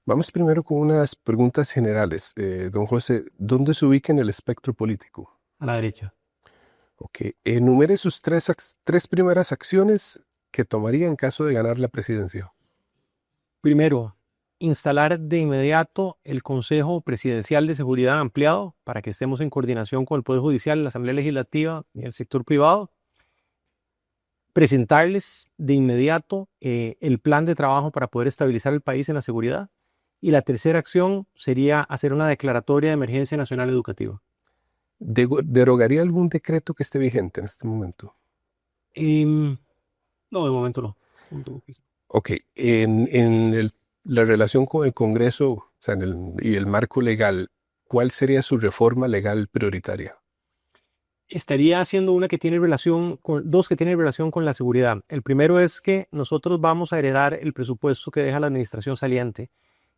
Vamos primero con unas preguntas generales. Don José, ¿dónde se ubica en el espectro político? A la derecha. Ok, enumere sus tres primeras acciones que tomaría en caso de ganar la presidencia. Primero, instalar de inmediato el Consejo Presidencial de Seguridad ampliado para que estemos en coordinación con el Poder Judicial, la Asamblea Legislativa y el sector privado. Presentarles de inmediato el plan de trabajo para poder estabilizar el país en la seguridad. Y la tercera acción sería hacer una declaratoria de emergencia nacional educativa. ¿Derogaría algún decreto que esté vigente en este momento? Em, no, de momento no. Ok, la relación con el Congreso, o sea, y el marco legal, ¿cuál sería su reforma legal prioritaria? Estaría haciendo una que tiene relación con, dos que tienen relación con la seguridad. El primero es que nosotros vamos a heredar el presupuesto que deja la administración saliente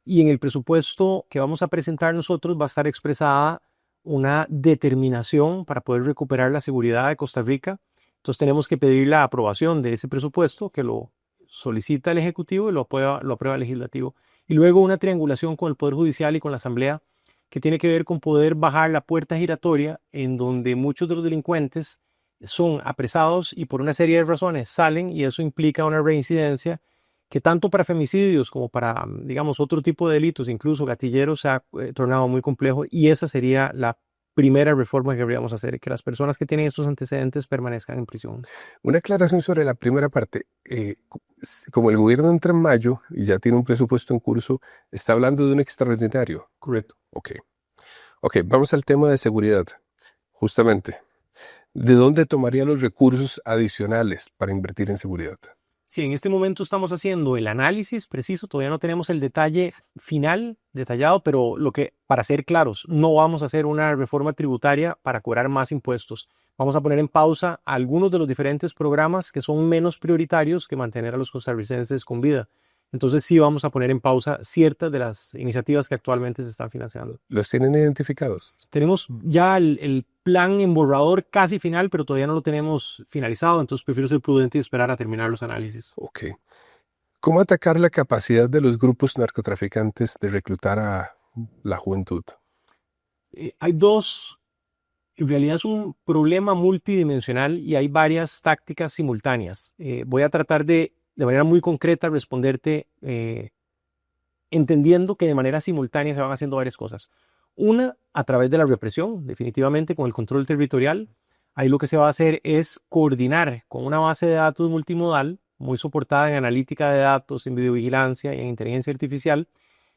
y en el presupuesto que vamos a presentar nosotros va a estar expresada una determinación para poder recuperar la seguridad de Costa Rica. Entonces tenemos que pedir la aprobación de ese presupuesto que lo solicita el Ejecutivo y lo aprueba el Legislativo. Y luego una triangulación con el Poder Judicial y con la Asamblea que tiene que ver con poder bajar la puerta giratoria en donde muchos de los delincuentes son apresados y por una serie de razones salen y eso implica una reincidencia que tanto para femicidios como para, digamos, otro tipo de delitos, incluso gatilleros, se ha tornado muy complejo y esa sería la primera reforma que deberíamos hacer, que las personas que tienen estos antecedentes permanezcan en prisión. Una aclaración sobre la primera parte. Como el gobierno entra en mayo y ya tiene un presupuesto en curso, está hablando de un extraordinario. Correcto. Ok. Ok, vamos al tema de seguridad. Justamente, ¿de dónde tomaría los recursos adicionales para invertir en seguridad? Sí, en este momento estamos haciendo el análisis preciso, todavía no tenemos el detalle final, detallado, pero lo que, para ser claros, no vamos a hacer una reforma tributaria para cobrar más impuestos. Vamos a poner en pausa algunos de los diferentes programas que son menos prioritarios que mantener a los costarricenses con vida. Entonces sí vamos a poner en pausa ciertas de las iniciativas que actualmente se están financiando. ¿Los tienen identificados? Tenemos ya el plan en borrador casi final, pero todavía no lo tenemos finalizado, entonces prefiero ser prudente y esperar a terminar los análisis. Ok. ¿Cómo atacar la capacidad de los grupos narcotraficantes de reclutar a la juventud? Hay dos, en realidad es un problema multidimensional y hay varias tácticas simultáneas. Voy a tratar de manera muy concreta, responderte entendiendo que de manera simultánea se van haciendo varias cosas. Una, a través de la represión, definitivamente con el control territorial. Ahí lo que se va a hacer es coordinar con una base de datos multimodal, muy soportada en analítica de datos, en videovigilancia y en inteligencia artificial,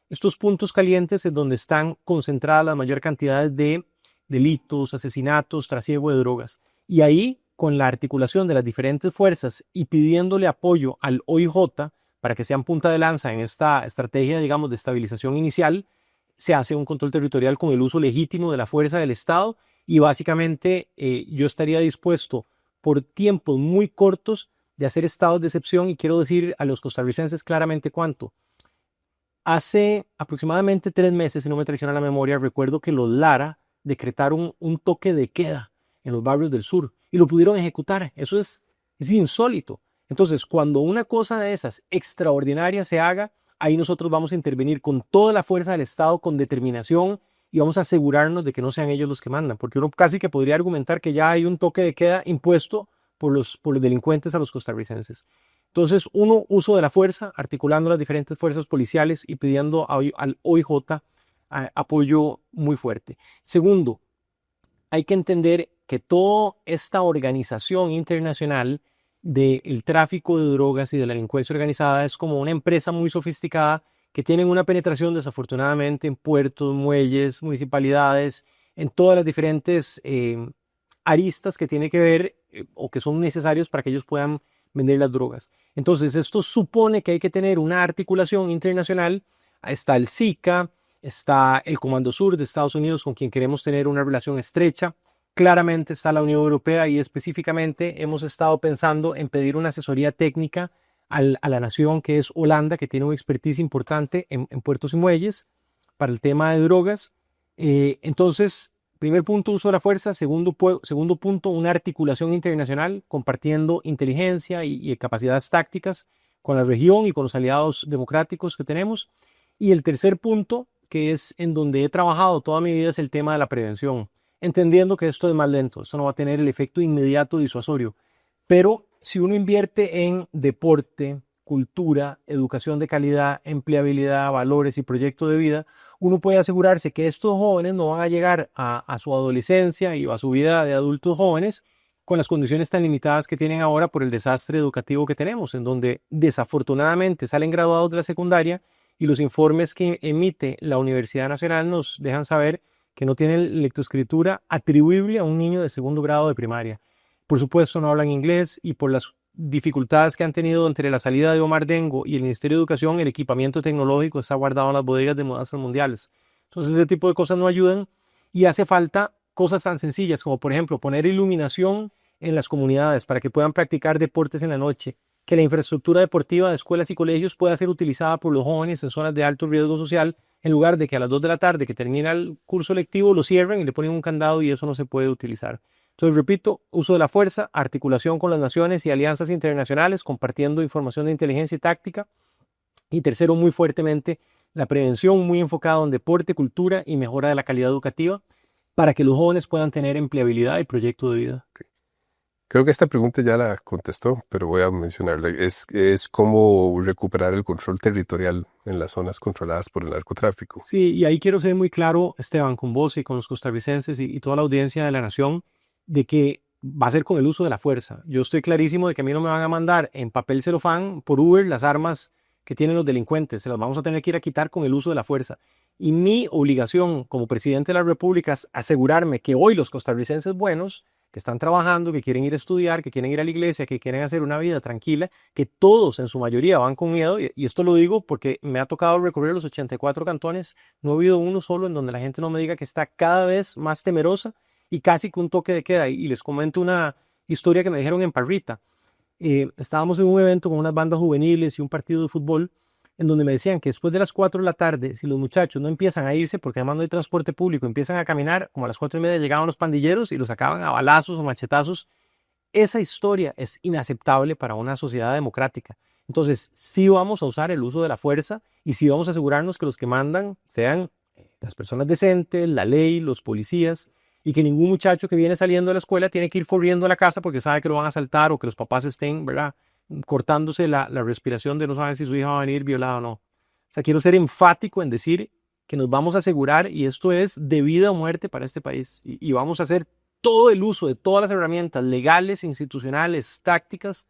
estos puntos calientes en donde están concentradas la mayor cantidad de delitos, asesinatos, trasiego de drogas. Y ahí, con la articulación de las diferentes fuerzas y pidiéndole apoyo al OIJ para que sean punta de lanza en esta estrategia, digamos, de estabilización inicial, se hace un control territorial con el uso legítimo de la fuerza del Estado y básicamente yo estaría dispuesto por tiempos muy cortos de hacer estados de excepción y quiero decir a los costarricenses claramente cuánto. Hace aproximadamente 3 meses, si no me traiciona la memoria, recuerdo que los Lara decretaron un toque de queda en los barrios del sur y lo pudieron ejecutar. Eso es insólito. Entonces, cuando una cosa de esas extraordinarias se haga, ahí nosotros vamos a intervenir con toda la fuerza del Estado, con determinación y vamos a asegurarnos de que no sean ellos los que mandan, porque uno casi que podría argumentar que ya hay un toque de queda impuesto por los delincuentes a los costarricenses. Entonces, uno, uso de la fuerza, articulando las diferentes fuerzas policiales y pidiendo al OIJ apoyo muy fuerte. Segundo, hay que entender que toda esta organización internacional del tráfico de drogas y de la delincuencia organizada es como una empresa muy sofisticada que tienen una penetración desafortunadamente en puertos, muelles, municipalidades, en todas las diferentes aristas que tiene que ver o que son necesarios para que ellos puedan vender las drogas. Entonces, esto supone que hay que tener una articulación internacional. Está el SICA, está el Comando Sur de Estados Unidos con quien queremos tener una relación estrecha. Claramente está la Unión Europea y específicamente hemos estado pensando en pedir una asesoría técnica a la nación que es Holanda, que tiene una expertise importante en puertos y muelles para el tema de drogas. Entonces, primer punto, uso de la fuerza. Segundo punto, una articulación internacional compartiendo inteligencia y capacidades tácticas con la región y con los aliados democráticos que tenemos. Y el tercer punto, que es en donde he trabajado toda mi vida, es el tema de la prevención, entendiendo que esto es más lento, esto no va a tener el efecto inmediato disuasorio, pero si uno invierte en deporte, cultura, educación de calidad, empleabilidad, valores y proyecto de vida, uno puede asegurarse que estos jóvenes no van a llegar a su adolescencia y a su vida de adultos jóvenes con las condiciones tan limitadas que tienen ahora por el desastre educativo que tenemos, en donde desafortunadamente salen graduados de la secundaria y los informes que emite la Universidad Nacional nos dejan saber que no tienen lectoescritura atribuible a un niño de segundo grado de primaria. Por supuesto, no hablan inglés y por las dificultades que han tenido entre la salida de Omar Dengo y el Ministerio de Educación, el equipamiento tecnológico está guardado en las bodegas de mudanzas mundiales. Entonces, ese tipo de cosas no ayudan y hace falta cosas tan sencillas como, por ejemplo, poner iluminación en las comunidades para que puedan practicar deportes en la noche, que la infraestructura deportiva de escuelas y colegios pueda ser utilizada por los jóvenes en zonas de alto riesgo social, en lugar de que a las 2 de la tarde que termina el curso lectivo lo cierren y le ponen un candado y eso no se puede utilizar. Entonces, repito, uso de la fuerza, articulación con las naciones y alianzas internacionales, compartiendo información de inteligencia y táctica. Y tercero, muy fuertemente, la prevención muy enfocada en deporte, cultura y mejora de la calidad educativa para que los jóvenes puedan tener empleabilidad y proyecto de vida. Creo que esta pregunta ya la contestó, pero voy a mencionarla. Es cómo recuperar el control territorial en las zonas controladas por el narcotráfico. Sí, y ahí quiero ser muy claro, Esteban, con vos y con los costarricenses y toda la audiencia de la nación, de que va a ser con el uso de la fuerza. Yo estoy clarísimo de que a mí no me van a mandar en papel celofán por Uber las armas que tienen los delincuentes. Se las vamos a tener que ir a quitar con el uso de la fuerza. Y mi obligación como presidente de la República es asegurarme que hoy los costarricenses buenos, que están trabajando, que quieren ir a estudiar, que quieren ir a la iglesia, que quieren hacer una vida tranquila, que todos en su mayoría van con miedo, y esto lo digo porque me ha tocado recorrer los 84 cantones, no he habido uno solo en donde la gente no me diga que está cada vez más temerosa y casi que un toque de queda. Y les comento una historia que me dijeron en Parrita. Estábamos en un evento con unas bandas juveniles y un partido de fútbol en donde me decían que después de las 4 de la tarde, si los muchachos no empiezan a irse, porque además no hay transporte público, empiezan a caminar, como a las 4:30 llegaban los pandilleros y los sacaban a balazos o machetazos. Esa historia es inaceptable para una sociedad democrática. Entonces, sí vamos a usar el uso de la fuerza y sí vamos a asegurarnos que los que mandan sean las personas decentes, la ley, los policías, y que ningún muchacho que viene saliendo de la escuela tiene que ir corriendo a la casa porque sabe que lo van a asaltar o que los papás estén, ¿verdad?, cortándose la respiración de no saber si su hija va a venir violada o no. O sea, quiero ser enfático en decir que nos vamos a asegurar, y esto es de vida o muerte para este país, y vamos a hacer todo el uso de todas las herramientas legales, institucionales, tácticas,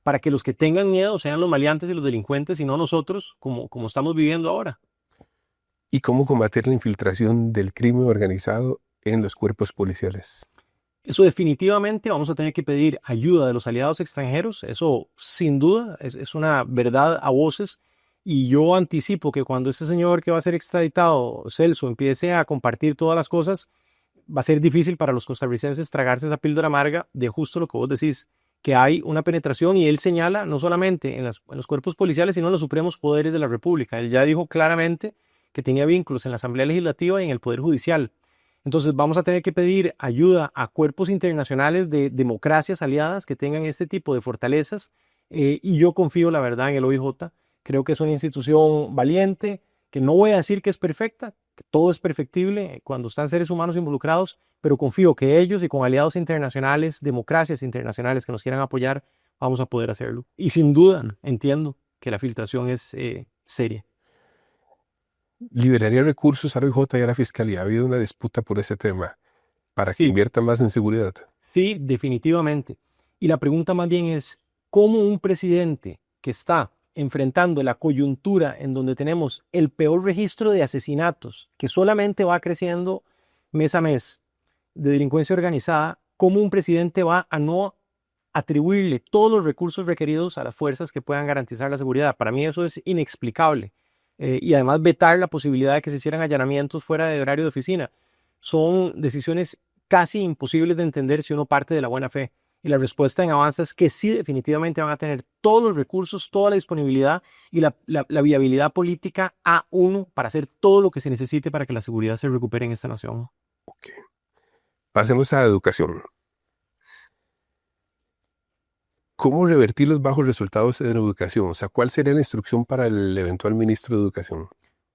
para que los que tengan miedo sean los maleantes y los delincuentes y no nosotros, como estamos viviendo ahora. ¿Y cómo combatir la infiltración del crimen organizado en los cuerpos policiales? Eso definitivamente vamos a tener que pedir ayuda de los aliados extranjeros, eso sin duda es una verdad a voces, y yo anticipo que cuando este señor que va a ser extraditado, Celso, empiece a compartir todas las cosas, va a ser difícil para los costarricenses tragarse esa píldora amarga de justo lo que vos decís, que hay una penetración, y él señala no solamente en los cuerpos policiales, sino en los supremos poderes de la República. Él ya dijo claramente que tenía vínculos en la Asamblea Legislativa y en el Poder Judicial. Entonces vamos a tener que pedir ayuda a cuerpos internacionales de democracias aliadas que tengan este tipo de fortalezas, y yo confío la verdad en el OIJ. Creo que es una institución valiente, que no voy a decir que es perfecta, que todo es perfectible cuando están seres humanos involucrados, pero confío que ellos y con aliados internacionales, democracias internacionales que nos quieran apoyar, vamos a poder hacerlo. Y sin duda entiendo que la filtración es seria. ¿Liberaría recursos al OIJ y a la Fiscalía? Ha habido una disputa por ese tema para que Sí, invierta más en seguridad. sí, definitivamente. Y la pregunta más bien es, ¿cómo un presidente que está enfrentando la coyuntura en donde tenemos el peor registro de asesinatos, que solamente va creciendo mes a mes, de delincuencia organizada, cómo un presidente va a no atribuirle todos los recursos requeridos a las fuerzas que puedan garantizar la seguridad? Para mí eso es inexplicable. Y además vetar la posibilidad de que se hicieran allanamientos fuera de horario de oficina. Son decisiones casi imposibles de entender si uno parte de la buena fe. Y la respuesta en Avanza es que sí, definitivamente van a tener todos los recursos, toda la disponibilidad y la viabilidad política a uno para hacer todo lo que se necesite para que la seguridad se recupere en esta nación. Ok. Pasemos a educación. ¿Cómo revertir los bajos resultados en educación? O sea, ¿cuál sería la instrucción para el eventual ministro de Educación?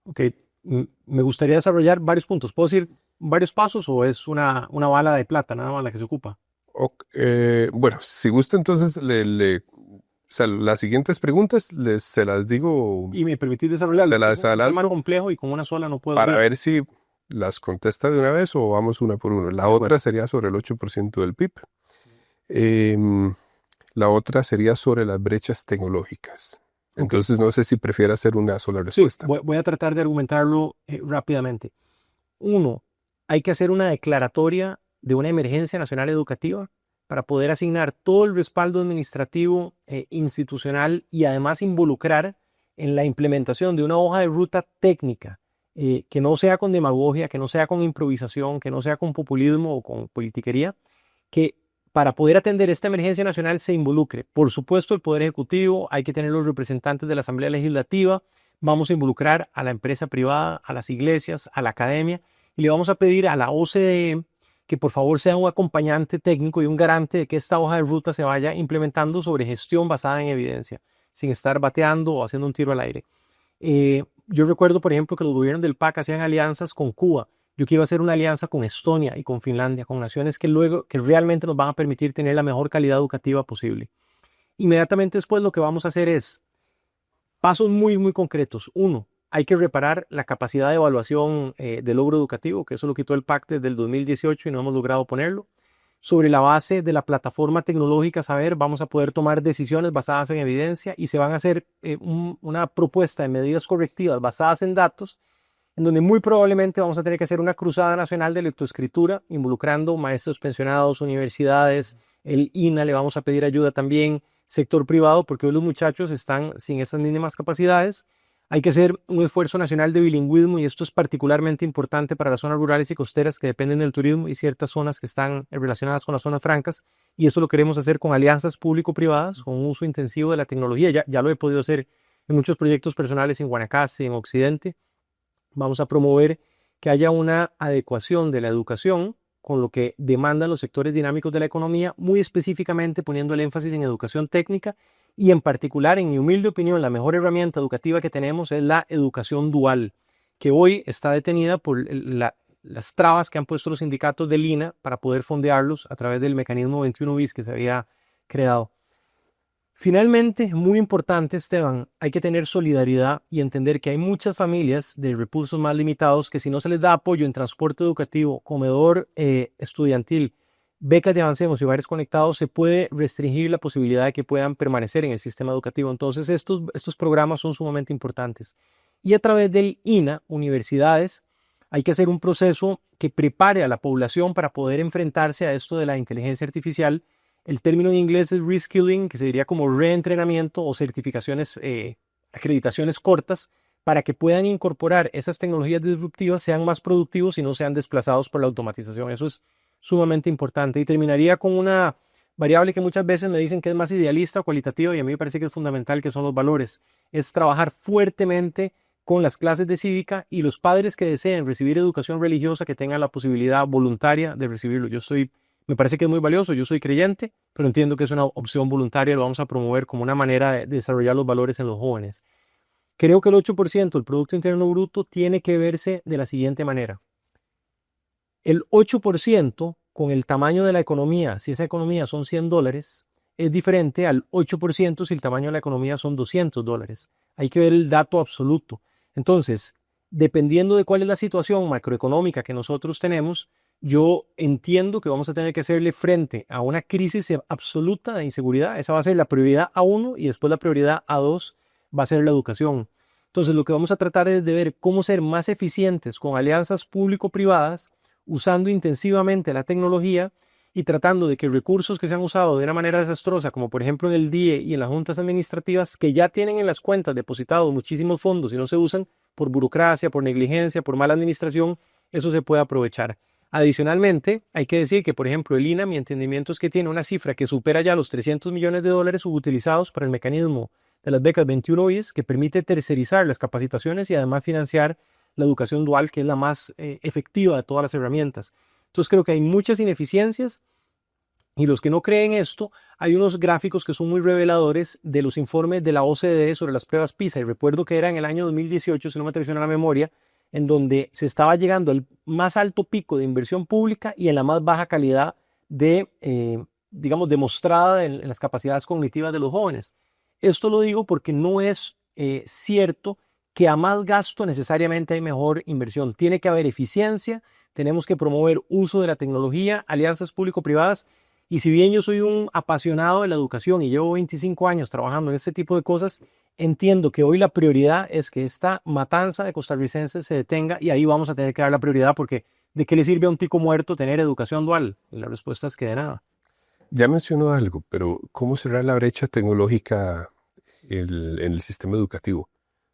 Ok, me gustaría desarrollar varios puntos. ¿Puedo decir varios pasos o es una bala de plata nada más la que se ocupa? Bueno, si gusta, entonces o sea, las siguientes preguntas se las digo, Y me permitís desarrollarlo. se Es que las es un tema adelanto complejo y con una sola no puedo para hacerlo. ver si las contesta de una vez o vamos una por uno. La De acuerdo. otra sería sobre el 8% del PIB. Em, la otra sería sobre las brechas tecnológicas. Ok. Entonces, no sé si prefiere hacer una sola Sí, respuesta. voy a tratar de argumentarlo rápidamente. Uno, hay que hacer una declaratoria de una emergencia nacional educativa para poder asignar todo el respaldo administrativo, institucional y además involucrar en la implementación de una hoja de ruta técnica que no sea con demagogia, que no sea con improvisación, que no sea con populismo o con politiquería, que para poder atender esta emergencia nacional se involucre, por supuesto, el Poder Ejecutivo, hay que tener los representantes de la Asamblea Legislativa, vamos a involucrar a la empresa privada, a las iglesias, a la academia, y le vamos a pedir a la OCDE que por favor sea un acompañante técnico y un garante de que esta hoja de ruta se vaya implementando sobre gestión basada en evidencia, sin estar bateando o haciendo un tiro al aire. Yo recuerdo, por ejemplo, que los gobiernos del PAC hacían alianzas con Cuba. Yo quiero hacer una alianza con Estonia y con Finlandia, con naciones que realmente nos van a permitir tener la mejor calidad educativa posible. Inmediatamente después lo que vamos a hacer es pasos muy concretos. Uno, hay que reparar la capacidad de evaluación de logro educativo, que eso lo quitó el PAC desde el 2018 y no hemos logrado ponerlo. Sobre la base de la plataforma tecnológica Saber, vamos a poder tomar decisiones basadas en evidencia y se van a hacer una propuesta de medidas correctivas basadas en datos, en donde muy probablemente vamos a tener que hacer una cruzada nacional de lectoescritura, involucrando maestros pensionados, universidades, el INA, le vamos a pedir ayuda también, sector privado, porque hoy los muchachos están sin esas mínimas capacidades. Hay que hacer un esfuerzo nacional de bilingüismo y esto es particularmente importante para las zonas rurales y costeras que dependen del turismo y ciertas zonas que están relacionadas con las zonas francas. Y eso lo queremos hacer con alianzas público-privadas, con un uso intensivo de la tecnología. Ya lo he podido hacer en muchos proyectos personales en Guanacaste, en Occidente. Vamos a promover que haya una adecuación de la educación con lo que demandan los sectores dinámicos de la economía, muy específicamente poniendo el énfasis en educación técnica y en particular, en mi humilde opinión, la mejor herramienta educativa que tenemos es la educación dual, que hoy está detenida por las trabas que han puesto los sindicatos del INA para poder fondearlos a través del mecanismo 21 bis que se había creado. Finalmente, muy importante, Esteban, hay que tener solidaridad y entender que hay muchas familias de recursos más limitados que si no se les da apoyo en transporte educativo, comedor estudiantil, becas de Avancemos y hogares conectados, se puede restringir la posibilidad de que puedan permanecer en el sistema educativo. Entonces, estos programas son sumamente importantes. Y a través del INA, universidades, hay que hacer un proceso que prepare a la población para poder enfrentarse a esto de la inteligencia artificial. El término en inglés es reskilling, que se diría como reentrenamiento o certificaciones, acreditaciones cortas, para que puedan incorporar esas tecnologías disruptivas, sean más productivos y no sean desplazados por la automatización. Eso es sumamente importante. Y terminaría con una variable que muchas veces me dicen que es más idealista o cualitativa y a mí me parece que es fundamental, que son los valores. Es trabajar fuertemente con las clases de cívica y los padres que deseen recibir educación religiosa que tengan la posibilidad voluntaria de recibirlo. Me parece que es muy valioso, yo soy creyente, pero entiendo que es una opción voluntaria, lo vamos a promover como una manera de desarrollar los valores en los jóvenes. Creo que el 8% del Producto Interno Bruto tiene que verse de la siguiente manera. El 8% con el tamaño de la economía, si esa economía son $100, es diferente al 8% si el tamaño de la economía son $200. Hay que ver el dato absoluto. Entonces, dependiendo de cuál es la situación macroeconómica que nosotros tenemos, yo entiendo que vamos a tener que hacerle frente a una crisis absoluta de inseguridad. Esa va a ser la prioridad A1 y después la prioridad A2 va a ser la educación. Entonces, lo que vamos a tratar es de ver cómo ser más eficientes con alianzas público-privadas, usando intensivamente la tecnología y tratando de que recursos que se han usado de una manera desastrosa, como por ejemplo en el DIE y en las juntas administrativas, que ya tienen en las cuentas depositados muchísimos fondos y no se usan por burocracia, por negligencia, por mala administración, eso se puede aprovechar. Adicionalmente, hay que decir que, por ejemplo, el INA, mi entendimiento es que tiene una cifra que supera ya los $300 millones subutilizados para el mecanismo de las becas 21 bis, que permite tercerizar las capacitaciones y además financiar la educación dual, que es la más efectiva de todas las herramientas. Entonces creo que hay muchas ineficiencias Y los que no creen esto, hay unos gráficos que son muy reveladores de los informes de la OCDE sobre las pruebas PISA. Y recuerdo que era en el año 2018, si no me traiciona la memoria, en donde se estaba llegando al más alto pico de inversión pública y en la más baja calidad de, digamos, demostrada en las capacidades cognitivas de los jóvenes. Esto lo digo porque no es cierto que a más gasto necesariamente hay mejor inversión. Tiene que haber eficiencia, tenemos que promover uso de la tecnología, alianzas público-privadas. Y si bien yo soy un apasionado de la educación y llevo 25 años trabajando en este tipo de cosas, entiendo que hoy la prioridad es que esta matanza de costarricenses se detenga y ahí vamos a tener que dar la prioridad porque ¿de qué le sirve a un tico muerto tener educación dual? Y la respuesta es que de nada. Ya mencionó algo, pero ¿cómo cerrar la brecha tecnológica en el sistema educativo?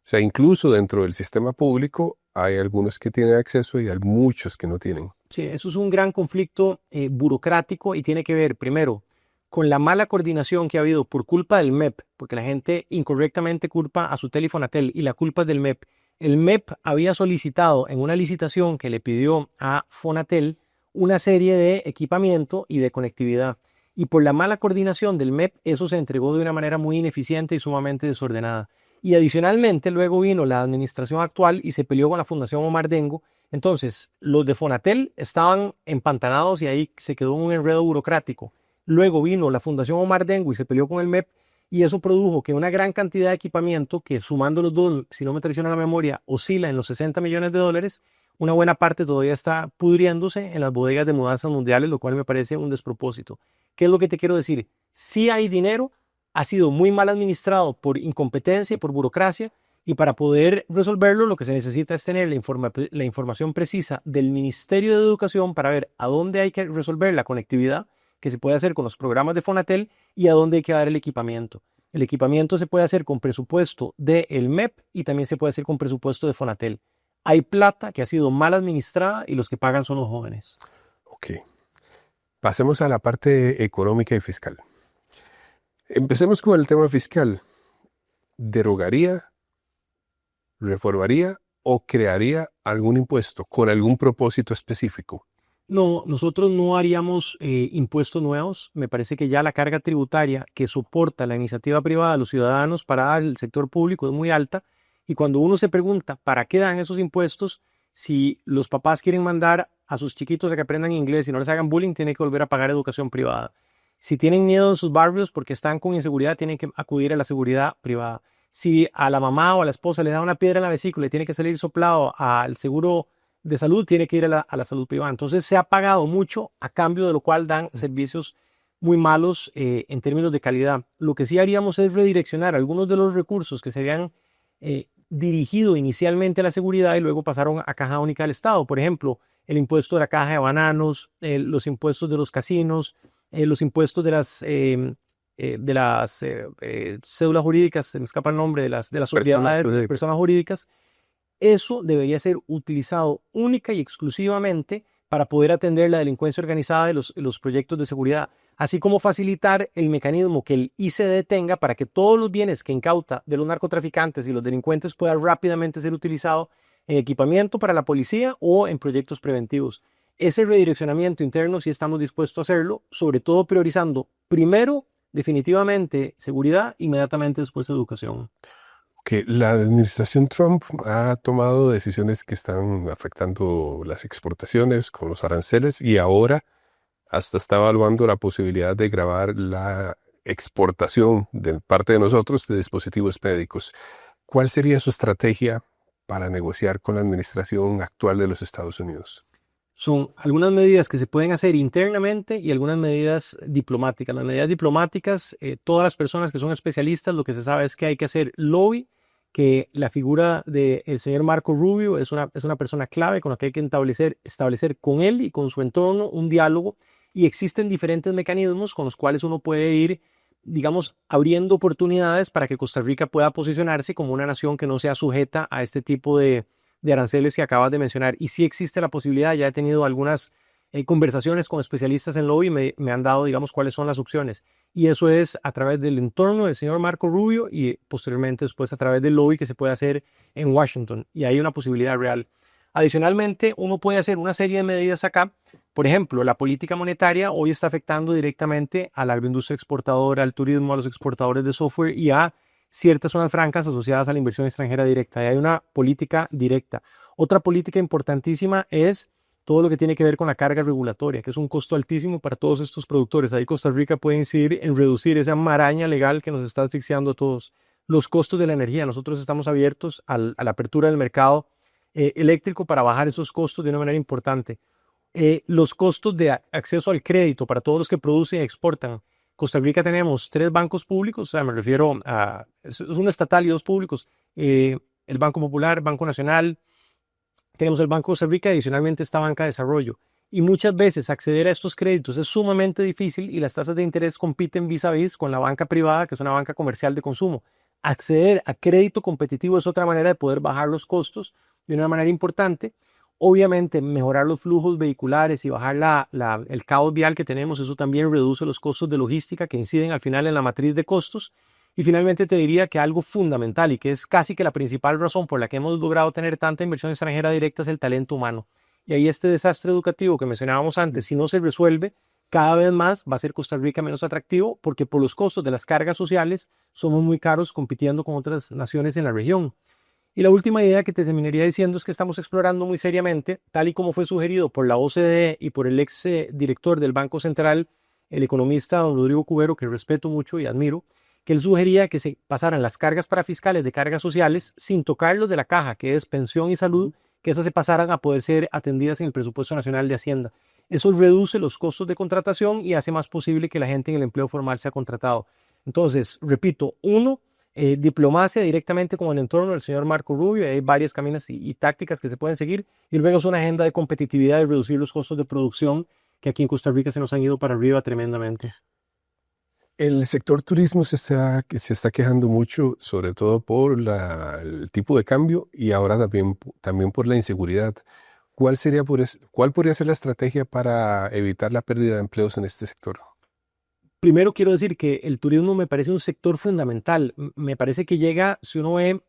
O sea, incluso dentro del sistema público hay algunos que tienen acceso y hay muchos que no tienen. Sí, eso es un gran conflicto burocrático y tiene que ver, primero, con la mala coordinación que ha habido por culpa del MEP, porque la gente incorrectamente culpa a Sutel y Fonatel y la culpa es del MEP. El MEP había solicitado en una licitación que le pidió a Fonatel una serie de equipamiento y de conectividad. Y por la mala coordinación del MEP, eso se entregó de una manera muy ineficiente y sumamente desordenada. Y adicionalmente, luego vino la administración actual y se peleó con la Fundación Omar Dengo. Entonces, los de Fonatel estaban empantanados y ahí se quedó un enredo burocrático. Luego vino la Fundación Omar Dengo y se peleó con el MEP y eso produjo que una gran cantidad de equipamiento, que sumando los dos, si no me traiciona la memoria, oscila en los 60 millones de dólares, una buena parte todavía está pudriéndose en las bodegas de mudanzas mundiales, lo cual me parece un despropósito. ¿Qué es lo que te quiero decir? Sí hay dinero, ha sido muy mal administrado por incompetencia y por burocracia, y para poder resolverlo lo que se necesita es tener la información precisa del Ministerio de Educación para ver a dónde hay que resolver la conectividad que se puede hacer con los programas de Fonatel y a dónde hay que dar el equipamiento. El equipamiento se puede hacer con presupuesto del MEP y también se puede hacer con presupuesto de Fonatel. Hay plata que ha sido mal administrada y los que pagan son los jóvenes. Ok. Pasemos a la parte económica y fiscal. Empecemos con el tema fiscal. ¿Derogaría, reformaría o crearía algún impuesto con algún propósito específico? No, nosotros no haríamos impuestos nuevos. Me parece que ya la carga tributaria que soporta la iniciativa privada de los ciudadanos para el sector público es muy alta. Y cuando uno se pregunta para qué dan esos impuestos, si los papás quieren mandar a sus chiquitos a que aprendan inglés y no les hagan bullying, tienen que volver a pagar educación privada. Si tienen miedo en sus barrios porque están con inseguridad, tienen que acudir a la seguridad privada. Si a la mamá o a la esposa le da una piedra en la vesícula y tiene que salir soplado al seguro de salud, tiene que ir a la salud privada. Entonces se ha pagado mucho a cambio de lo cual dan servicios muy malos en términos de calidad. Lo que sí haríamos es redireccionar algunos de los recursos que se habían dirigido inicialmente a la seguridad y luego pasaron a Caja Única del Estado. Por ejemplo, el impuesto de la caja de bananos, los impuestos de los casinos, los impuestos de las cédulas jurídicas, se me escapa el nombre, de las sociedades, de las personas jurídicas. Eso debería ser utilizado única y exclusivamente para poder atender la delincuencia organizada y los proyectos de seguridad, así como facilitar el mecanismo que el ICD tenga para que todos los bienes que incauta de los narcotraficantes y los delincuentes puedan rápidamente ser utilizados en equipamiento para la policía o en proyectos preventivos. Ese redireccionamiento interno sí estamos dispuestos a hacerlo, sobre todo priorizando primero, definitivamente, seguridad, inmediatamente después educación. Que la administración Trump ha tomado decisiones que están afectando las exportaciones con los aranceles y ahora hasta está evaluando la posibilidad de gravar la exportación de parte de nosotros de dispositivos médicos. ¿Cuál sería su estrategia para negociar con la administración actual de los Estados Unidos? Son algunas medidas que se pueden hacer internamente y algunas medidas diplomáticas. Las medidas diplomáticas, todas las personas que son especialistas, lo que se sabe es que hay que hacer lobby, que la figura del señor Marco Rubio es una persona clave con la que hay que establecer con él y con su entorno un diálogo, y existen diferentes mecanismos con los cuales uno puede ir, digamos, abriendo oportunidades para que Costa Rica pueda posicionarse como una nación que no sea sujeta a este tipo de aranceles que acabas de mencionar. Y sí existe la posibilidad, ya he tenido algunas conversaciones con especialistas en lobby y me han dado, digamos, cuáles son las opciones. Y eso es a través del entorno del señor Marco Rubio y posteriormente después a través del lobby que se puede hacer en Washington. Y hay una posibilidad real. Adicionalmente, uno puede hacer una serie de medidas acá. Por ejemplo, la política monetaria hoy está afectando directamente a la agroindustria exportadora, al turismo, a los exportadores de software y a ciertas zonas francas asociadas a la inversión extranjera directa. Y hay una política directa. Otra política importantísima es todo lo que tiene que ver con la carga regulatoria, que es un costo altísimo para todos estos productores. Ahí Costa Rica puede incidir en reducir esa maraña legal que nos está asfixiando a todos. Los costos de la energía. Nosotros estamos abiertos a la apertura del mercado eléctrico para bajar esos costos de una manera importante. Los costos de acceso al crédito para todos los que producen y exportan. Costa Rica tenemos 3 bancos públicos, o sea, me refiero a, es un estatal y 2 públicos, el Banco Popular, Banco Nacional, tenemos el Banco de Costa Rica, adicionalmente esta banca de desarrollo. Y muchas veces acceder a estos créditos es sumamente difícil y las tasas de interés compiten vis a vis con la banca privada, que es una banca comercial de consumo. Acceder a crédito competitivo es otra manera de poder bajar los costos de una manera importante. Obviamente, mejorar los flujos vehiculares y bajar el caos vial que tenemos, eso también reduce los costos de logística que inciden al final en la matriz de costos. Y finalmente te diría que algo fundamental y que es casi que la principal razón por la que hemos logrado tener tanta inversión extranjera directa es el talento humano. Y ahí este desastre educativo que mencionábamos antes, si no se resuelve, cada vez más va a ser Costa Rica menos atractivo porque por los costos de las cargas sociales somos muy caros compitiendo con otras naciones en la región. Y la última idea que te terminaría diciendo es que estamos explorando muy seriamente, tal y como fue sugerido por la OCDE y por el ex director del Banco Central, el economista don Rodrigo Cubero, que respeto mucho y admiro, que él sugería que se pasaran las cargas parafiscales de cargas sociales sin tocarlos de la caja, que es pensión y salud, que esas se pasaran a poder ser atendidas en el presupuesto nacional de Hacienda. Eso reduce los costos de contratación y hace más posible que la gente en el empleo formal sea contratado. Entonces, repito, uno, diplomacia directamente con el entorno del señor Marco Rubio, hay varias caminas y tácticas que se pueden seguir, y luego es una agenda de competitividad y reducir los costos de producción que aquí en Costa Rica se nos han ido para arriba tremendamente. El sector turismo que se está quejando mucho, sobre todo por el tipo de cambio y ahora también por la inseguridad. ¿Cuál podría ser la estrategia para evitar la pérdida de empleos en este sector? Primero quiero decir que el turismo me parece un sector fundamental. Me parece que llega, si uno ve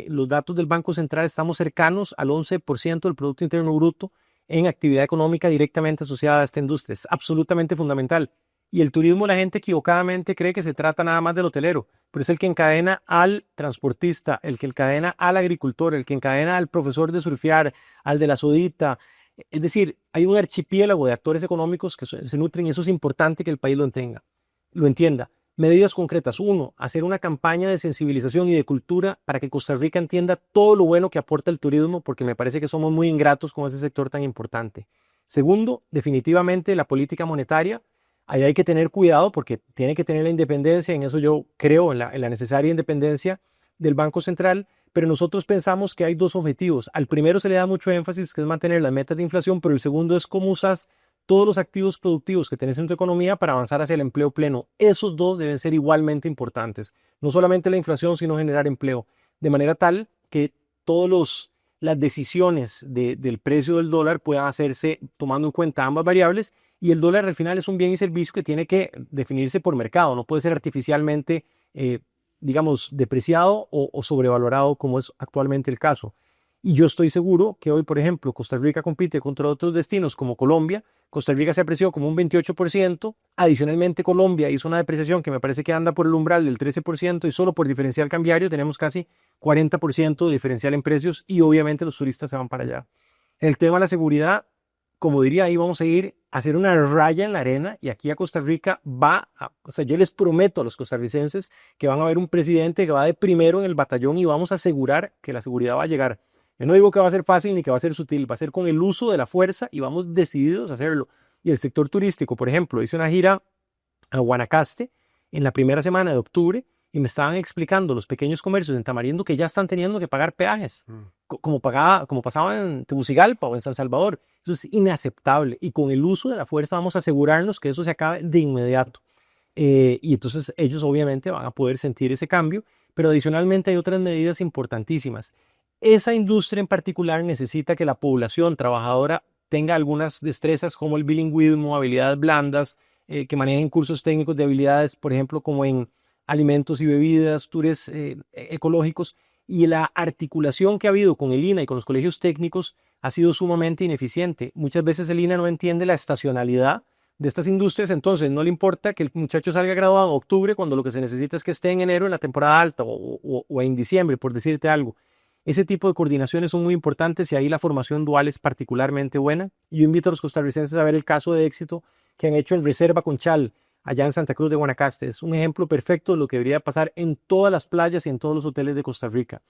los datos del Banco Central, estamos cercanos al 11% del Producto Interno Bruto en actividad económica directamente asociada a esta industria. Es absolutamente fundamental. Y el turismo, la gente equivocadamente cree que se trata nada más del hotelero, pero es el que encadena al transportista, el que encadena al agricultor, el que encadena al profesor de surfear, al de la sodita. Es decir, hay un archipiélago de actores económicos que se nutren y eso es importante que el país lo entienda. Medidas concretas. Uno, hacer una campaña de sensibilización y de cultura para que Costa Rica entienda todo lo bueno que aporta el turismo, porque me parece que somos muy ingratos con ese sector tan importante. Segundo, definitivamente la política monetaria. Ahí hay que tener cuidado porque tiene que tener la independencia, en eso yo creo, en la necesaria independencia del Banco Central, pero nosotros pensamos que hay 2 objetivos. Al primero se le da mucho énfasis, que es mantener las metas de inflación, pero el segundo es cómo usas todos los activos productivos que tenés en tu economía para avanzar hacia el empleo pleno. Esos 2 deben ser igualmente importantes. No solamente la inflación, sino generar empleo. De manera tal que todas las decisiones del precio del dólar puedan hacerse tomando en cuenta ambas variables. Y el dólar al final es un bien y servicio que tiene que definirse por mercado. No puede ser artificialmente, digamos, depreciado o sobrevalorado como es actualmente el caso. Y yo estoy seguro que hoy, por ejemplo, Costa Rica compite contra otros destinos como Colombia. Costa Rica se apreció como un 28%. Adicionalmente, Colombia hizo una depreciación que me parece que anda por el umbral del 13% y solo por diferencial cambiario tenemos casi 40% de diferencial en precios y obviamente los turistas se van para allá. El tema de la seguridad, como diría, ahí vamos a ir a hacer una raya en la arena y aquí a Costa Rica o sea, yo les prometo a los costarricenses que van a ver un presidente que va de primero en el batallón y vamos a asegurar que la seguridad va a llegar. Yo no digo que va a ser fácil ni que va a ser sutil, va a ser con el uso de la fuerza y vamos decididos a hacerlo. Y el sector turístico, por ejemplo, hice una gira a Guanacaste en la primera semana de octubre y me estaban explicando los pequeños comercios en Tamarindo que ya están teniendo que pagar peajes, como pasaba en Tegucigalpa o en San Salvador. Eso es inaceptable y con el uso de la fuerza vamos a asegurarnos que eso se acabe de inmediato. Y entonces ellos obviamente van a poder sentir ese cambio, pero adicionalmente hay otras medidas importantísimas. Esa industria en particular necesita que la población trabajadora tenga algunas destrezas como el bilingüismo, habilidades blandas, que manejen cursos técnicos de habilidades, por ejemplo, como en alimentos y bebidas, tours ecológicos. y la articulación que ha habido con el INA y con los colegios técnicos ha sido sumamente ineficiente. Muchas veces el INA no entiende la estacionalidad de estas industrias, entonces no le importa que el muchacho salga graduado en octubre cuando lo que se necesita es que esté en enero en la temporada alta o en diciembre, por decirte algo. Ese tipo de coordinaciones son muy importantes y ahí la formación dual es particularmente buena. Yo invito a los costarricenses a ver el caso de éxito que han hecho en Reserva Conchal, allá en Santa Cruz de Guanacaste. Es un ejemplo perfecto de lo que debería pasar en todas las playas y en todos los hoteles de Costa Rica.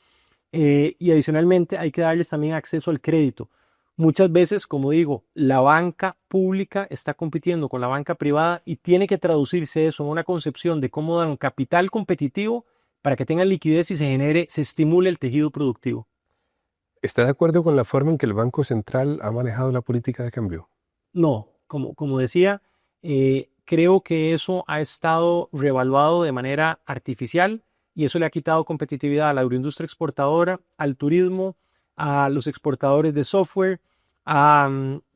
Y adicionalmente hay que darles también acceso al crédito. Muchas veces, como digo, la banca pública está compitiendo con la banca privada y tiene que traducirse eso en una concepción de cómo dar un capital competitivo para que tengan liquidez y se estimule el tejido productivo. ¿Está de acuerdo con la forma en que el Banco Central ha manejado la política de cambio? No, como decía, creo que eso ha estado revaluado de manera artificial y eso le ha quitado competitividad a la agroindustria exportadora, al turismo, a los exportadores de software, a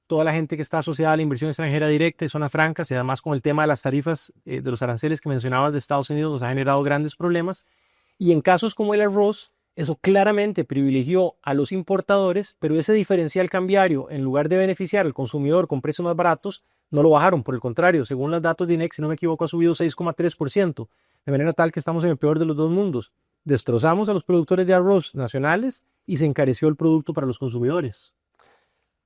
toda la gente que está asociada a la inversión extranjera directa y zonas francas, y además con el tema de las tarifas de los aranceles que mencionabas de Estados Unidos nos ha generado grandes problemas. Y en casos como el arroz, eso claramente privilegió a los importadores, pero ese diferencial cambiario, en lugar de beneficiar al consumidor con precios más baratos, no lo bajaron. Por el contrario, según los datos de INEC, si no me equivoco, ha subido 6,3%, de manera tal que estamos en el peor de los dos mundos. Destrozamos a los productores de arroz nacionales y se encareció el producto para los consumidores.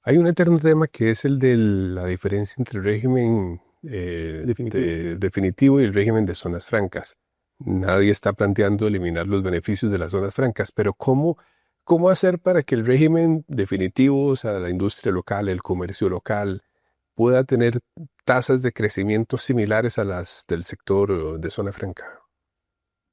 Hay un eterno tema que es el de la diferencia entre el régimen Definitivo. definitivo y el régimen de zonas francas. Nadie está planteando eliminar los beneficios de las zonas francas, pero ¿cómo hacer para que el régimen definitivo, o sea, la industria local, el comercio local, pueda tener tasas de crecimiento similares a las del sector de zona franca?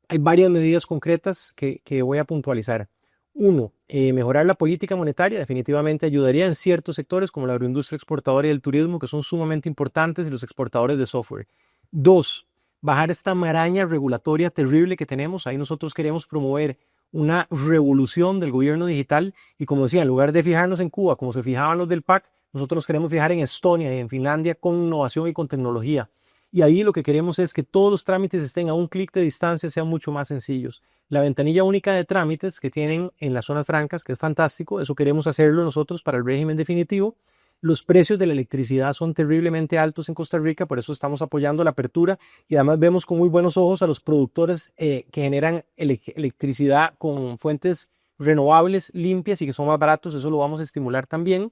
Hay varias medidas concretas que voy a puntualizar. Uno, mejorar la política monetaria definitivamente ayudaría en ciertos sectores como la agroindustria exportadora y el turismo, que son sumamente importantes, y los exportadores de software. Dos, bajar esta maraña regulatoria terrible que tenemos. Ahí nosotros queremos promover una revolución del gobierno digital y, como decía, en lugar de fijarnos en Cuba como se fijaban los del PAC, nosotros nos queremos fijar en Estonia y en Finlandia con innovación y con tecnología. Y ahí lo que queremos es que todos los trámites estén a un clic de distancia, sean mucho más sencillos. La ventanilla única de trámites que tienen en las zonas francas, que es fantástico, eso queremos hacerlo nosotros para el régimen definitivo. Los precios de la electricidad son terriblemente altos en Costa Rica, por eso estamos apoyando la apertura y además vemos con muy buenos ojos a los productores que generan electricidad con fuentes renovables, limpias y que son más baratos, eso lo vamos a estimular también.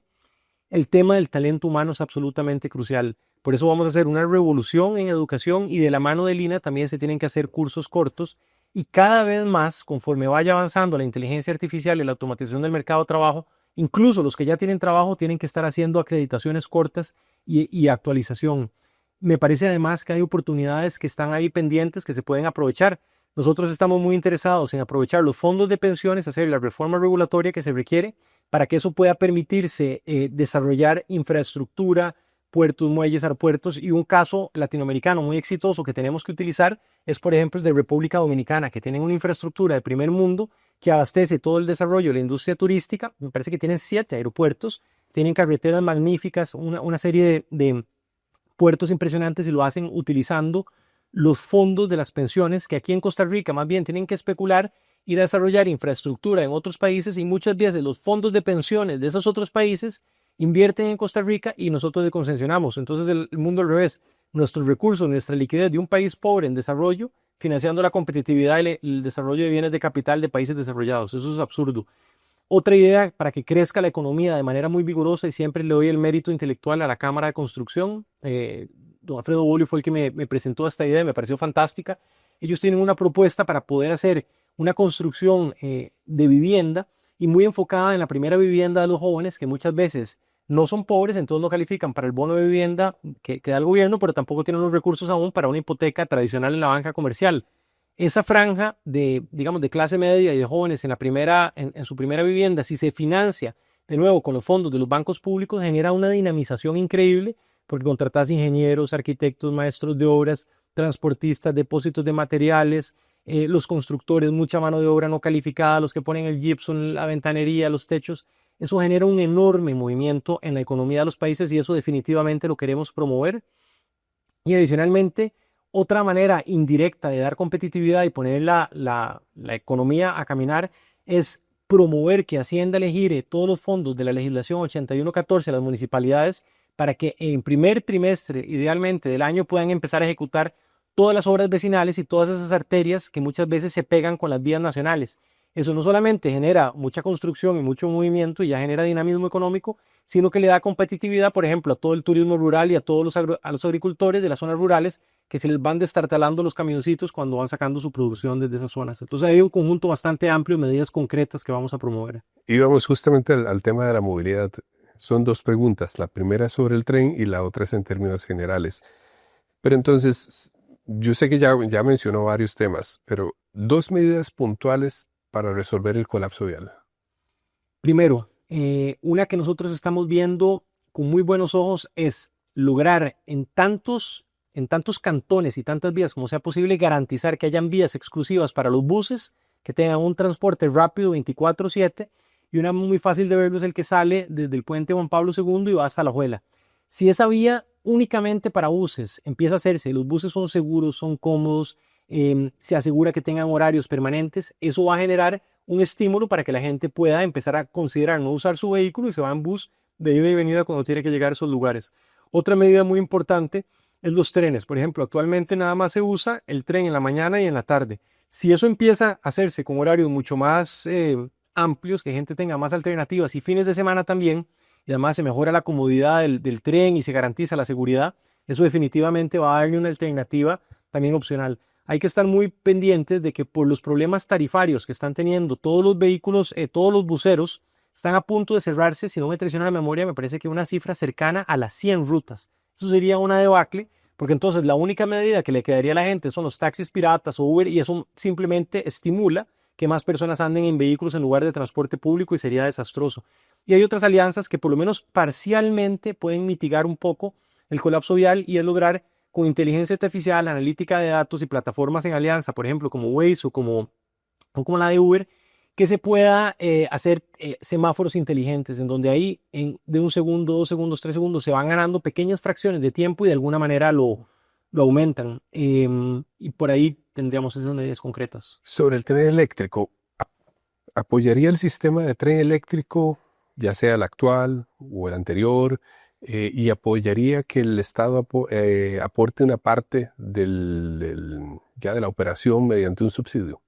El tema del talento humano es absolutamente crucial. Por eso vamos a hacer una revolución en educación y de la mano de Lina también se tienen que hacer cursos cortos y cada vez más, conforme vaya avanzando la inteligencia artificial y la automatización del mercado de trabajo, incluso los que ya tienen trabajo tienen que estar haciendo acreditaciones cortas y actualización. Me parece además que hay oportunidades que están ahí pendientes que se pueden aprovechar. Nosotros estamos muy interesados en aprovechar los fondos de pensiones, hacer la reforma regulatoria que se requiere para que eso pueda permitirse desarrollar infraestructura, puertos, muelles, aeropuertos. Y un caso latinoamericano muy exitoso que tenemos que utilizar es, por ejemplo, el de República Dominicana, que tienen una infraestructura de primer mundo que abastece todo el desarrollo de la industria turística. Me parece que tienen 7 aeropuertos, tienen carreteras magníficas, una serie de puertos impresionantes y lo hacen utilizando los fondos de las pensiones que aquí en Costa Rica más bien tienen que especular, ir a desarrollar infraestructura en otros países y muchas veces los fondos de pensiones de esos otros países invierten en Costa Rica y nosotros desconcesionamos. Entonces el mundo al revés, nuestros recursos, nuestra liquidez de un país pobre en desarrollo, financiando la competitividad y el desarrollo de bienes de capital de países desarrollados. Eso es absurdo. Otra idea para que crezca la economía de manera muy vigorosa, y siempre le doy el mérito intelectual a la Cámara de Construcción. Don Alfredo Bolio fue el que me presentó esta idea, me pareció fantástica. Ellos tienen una propuesta para poder hacer una construcción de vivienda y muy enfocada en la primera vivienda de los jóvenes, que muchas veces no son pobres, entonces no califican para el bono de vivienda que da el gobierno, pero tampoco tienen los recursos aún para una hipoteca tradicional en la banca comercial. Esa franja de, digamos, de clase media y de jóvenes en su primera vivienda, si se financia de nuevo con los fondos de los bancos públicos, genera una dinamización increíble porque contratas ingenieros, arquitectos, maestros de obras, transportistas, depósitos de materiales, los constructores, mucha mano de obra no calificada, los que ponen el gypsum, la ventanería, los techos. Eso genera un enorme movimiento en la economía de los países y eso definitivamente lo queremos promover. Y adicionalmente, otra manera indirecta de dar competitividad y poner la economía a caminar es promover que Hacienda le gire todos los fondos de la legislación 8114 a las municipalidades para que en primer trimestre, idealmente, del año puedan empezar a ejecutar todas las obras vecinales y todas esas arterias que muchas veces se pegan con las vías nacionales. Eso no solamente genera mucha construcción y mucho movimiento y ya genera dinamismo económico, sino que le da competitividad, por ejemplo, a todo el turismo rural y a todos los agricultores de las zonas rurales que se les van destartalando los camioncitos cuando van sacando su producción desde esas zonas. Entonces hay un conjunto bastante amplio de medidas concretas que vamos a promover. Y vamos justamente al tema de la movilidad. Son dos preguntas, la primera es sobre el tren y la otra es en términos generales. Pero entonces, yo sé que ya mencionó varios temas, pero dos medidas puntuales para resolver el colapso vial. Primero, una que nosotros estamos viendo con muy buenos ojos es lograr en tantos cantones y tantas vías como sea posible garantizar que hayan vías exclusivas para los buses que tengan un transporte rápido 24/7, y una muy fácil de verlo es el que sale desde el puente Juan Pablo II y va hasta La Juela. Si esa vía únicamente para buses empieza a hacerse, los buses son seguros, son cómodos, se asegura que tengan horarios permanentes, eso va a generar un estímulo para que la gente pueda empezar a considerar no usar su vehículo y se va en bus de ida y venida cuando tiene que llegar a esos lugares. Otra medida muy importante es los trenes. Por ejemplo, actualmente nada más se usa el tren en la mañana y en la tarde. Si eso empieza a hacerse con horarios mucho más amplios, que gente tenga más alternativas y fines de semana también, y además se mejora la comodidad del tren y se garantiza la seguridad, eso definitivamente va a darle una alternativa también opcional. Hay que estar muy pendientes de que por los problemas tarifarios que están teniendo todos los vehículos, todos los buceros, están a punto de cerrarse, si no me traiciona la memoria, me parece que una cifra cercana a las 100 rutas. Eso sería una debacle, porque entonces la única medida que le quedaría a la gente son los taxis piratas o Uber, y eso simplemente estimula que más personas anden en vehículos en lugar de transporte público y sería desastroso. Y hay otras alianzas que por lo menos parcialmente pueden mitigar un poco el colapso vial, y es lograr con inteligencia artificial, analítica de datos y plataformas en alianza, por ejemplo, como Waze o como la de Uber, que se pueda hacer semáforos inteligentes, en donde ahí de 1 segundo, 2 segundos, 3 segundos se van ganando pequeñas fracciones de tiempo y de alguna manera lo aumentan. Y por ahí tendríamos esas medidas concretas. Sobre el tren eléctrico, ¿apoyaría el sistema de tren eléctrico, ya sea el actual o el anterior, y apoyaría que el Estado aporte una parte ya de la operación mediante un subsidio?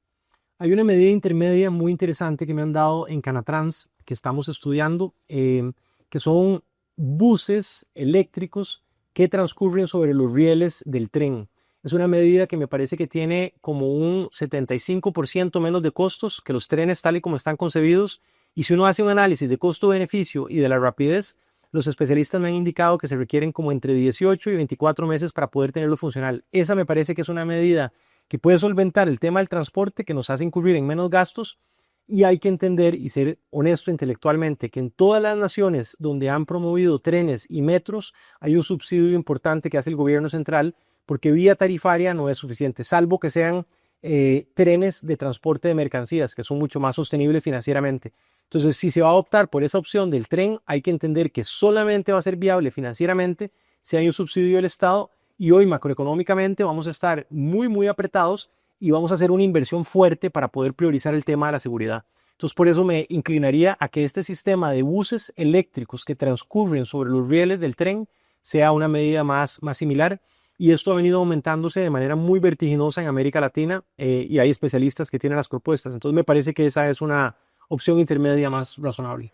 Hay una medida intermedia muy interesante que me han dado en Canatrans, que estamos estudiando, que son buses eléctricos que transcurren sobre los rieles del tren. Es una medida que me parece que tiene como un 75% menos de costos que los trenes tal y como están concebidos. Y si uno hace un análisis de costo-beneficio y de la rapidez, los especialistas me han indicado que se requieren como entre 18 y 24 meses para poder tenerlo funcional. Esa me parece que es una medida que puede solventar el tema del transporte, que nos hace incurrir en menos gastos. Y hay que entender y ser honesto intelectualmente que en todas las naciones donde han promovido trenes y metros hay un subsidio importante que hace el gobierno central, porque vía tarifaria no es suficiente, salvo que sean trenes de transporte de mercancías, que son mucho más sostenibles financieramente. Entonces, si se va a optar por esa opción del tren, hay que entender que solamente va a ser viable financieramente si hay un subsidio del Estado, y hoy macroeconómicamente vamos a estar muy, muy apretados y vamos a hacer una inversión fuerte para poder priorizar el tema de la seguridad. Entonces, por eso me inclinaría a que este sistema de buses eléctricos que transcurren sobre los rieles del tren sea una medida más similar. Y esto ha venido aumentándose de manera muy vertiginosa en América Latina, y hay especialistas que tienen las propuestas. Entonces, me parece que esa es una opción intermedia más razonable.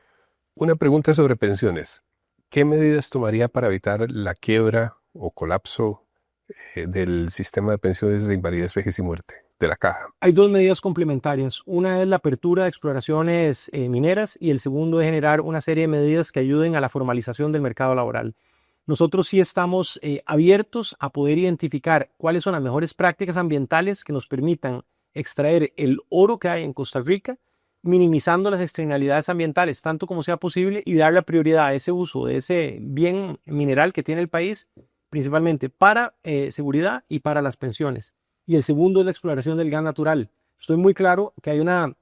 Una pregunta sobre pensiones. ¿Qué medidas tomaría para evitar la quiebra o colapso del sistema de pensiones de invalidez, vejez y muerte de la Caja? Hay dos medidas complementarias. Una es la apertura de exploraciones mineras, y el segundo es generar una serie de medidas que ayuden a la formalización del mercado laboral. Nosotros sí estamos abiertos a poder identificar cuáles son las mejores prácticas ambientales que nos permitan extraer el oro que hay en Costa Rica, minimizando las externalidades ambientales tanto como sea posible, y dar la prioridad a ese uso de ese bien mineral que tiene el país, principalmente para seguridad y para las pensiones. Y el segundo es la exploración del gas natural. Estoy muy claro que hay un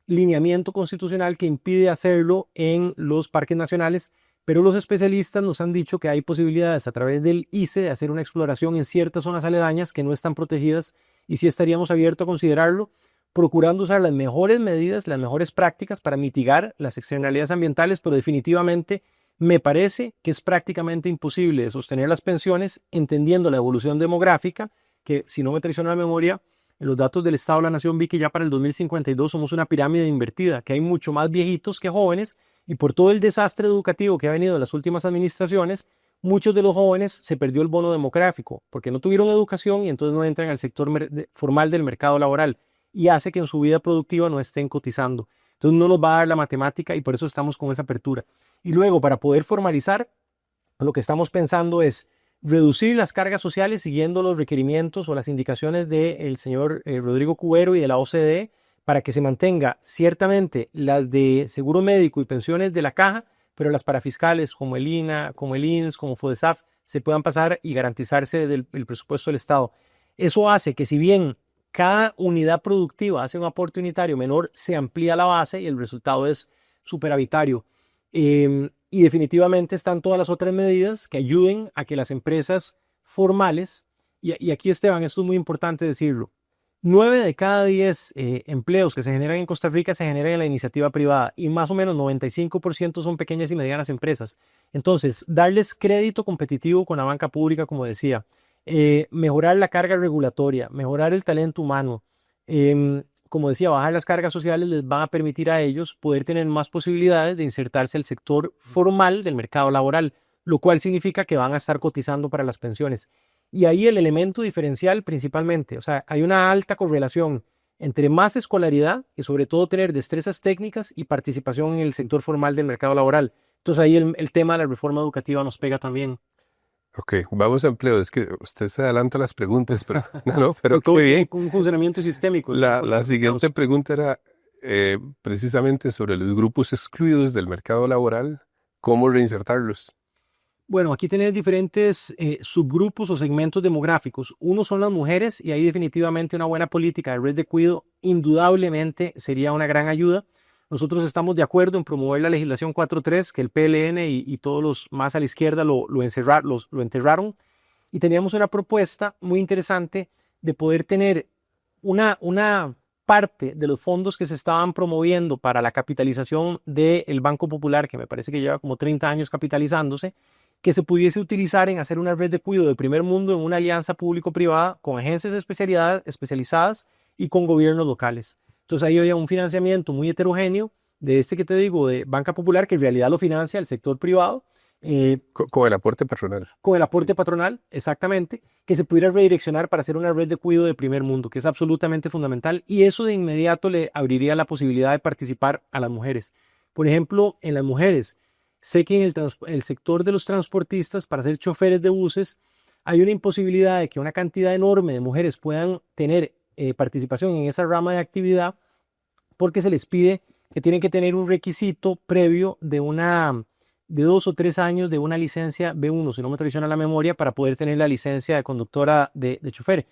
lineamiento constitucional que impide hacerlo en los parques nacionales, pero los especialistas nos han dicho que hay posibilidades a través del ICE de hacer una exploración en ciertas zonas aledañas que no están protegidas, y sí estaríamos abiertos a considerarlo, procurando usar las mejores medidas, las mejores prácticas para mitigar las externalidades ambientales, pero definitivamente me parece que es prácticamente imposible sostener las pensiones entendiendo la evolución demográfica, que si no me traiciona la memoria, en los datos del Estado de la Nación vi que ya para el 2052 somos una pirámide invertida, que hay mucho más viejitos que jóvenes, y por todo el desastre educativo que ha venido en las últimas administraciones, muchos de los jóvenes se perdió el bono demográfico, porque no tuvieron educación y entonces no entran al sector formal del mercado laboral, y hace que en su vida productiva no estén cotizando. Entonces no nos va a dar la matemática y por eso estamos con esa apertura. Y luego, para poder formalizar, lo que estamos pensando es reducir las cargas sociales siguiendo los requerimientos o las indicaciones del señor Rodrigo Cubero y de la OCDE para que se mantenga ciertamente las de seguro médico y pensiones de la caja, pero las parafiscales como el INA, como el INS, como FODESAF, se puedan pasar y garantizarse del presupuesto del Estado. Eso hace que si bien cada unidad productiva hace un aporte unitario menor, se amplía la base y el resultado es superavitario. Y definitivamente están todas las otras medidas que ayuden a que las empresas formales, y aquí Esteban, esto es muy importante decirlo, 9 de cada 10 empleos que se generan en Costa Rica se generan en la iniciativa privada y más o menos 95% son pequeñas y medianas empresas. Entonces, darles crédito competitivo con la banca pública, como decía, mejorar la carga regulatoria, mejorar el talento humano, como decía, bajar las cargas sociales les va a permitir a ellos poder tener más posibilidades de insertarse al sector formal del mercado laboral, lo cual significa que van a estar cotizando para las pensiones. Y ahí el elemento diferencial principalmente, o sea, hay una alta correlación entre más escolaridad y sobre todo tener destrezas técnicas y participación en el sector formal del mercado laboral. Entonces ahí el tema de la reforma educativa nos pega también. Ok, vamos a empleo. Es que usted se adelanta las preguntas, pero no, pero muy bien. Un funcionamiento sistémico. La siguiente pregunta era precisamente sobre los grupos excluidos del mercado laboral, ¿cómo reinsertarlos? Bueno, aquí tenés diferentes subgrupos o segmentos demográficos. Uno son las mujeres y ahí definitivamente una buena política de red de cuidado indudablemente sería una gran ayuda. Nosotros estamos de acuerdo en promover la legislación 4.3, que el PLN y todos los más a la izquierda lo enterraron. Y teníamos una propuesta muy interesante de poder tener una parte de los fondos que se estaban promoviendo para la capitalización del Banco Popular, que me parece que lleva como 30 años capitalizándose, que se pudiese utilizar en hacer una red de cuidado de primer mundo en una alianza público-privada con agencias especializadas y con gobiernos locales. Entonces ahí había un financiamiento muy heterogéneo de que te digo, de Banca Popular, que en realidad lo financia el sector privado. Con el aporte patronal. Con el aporte patronal, exactamente, que se pudiera redireccionar para hacer una red de cuidado de primer mundo, que es absolutamente fundamental, y eso de inmediato le abriría la posibilidad de participar a las mujeres. Por ejemplo, en las mujeres, sé que en el sector de los transportistas, para ser choferes de buses, hay una imposibilidad de que una cantidad enorme de mujeres puedan tener participación en esa rama de actividad, porque se les pide que tienen que tener un requisito previo de 2 o 3 años de una licencia B1, si no me traiciona la memoria, para poder tener la licencia de conductora de chofer.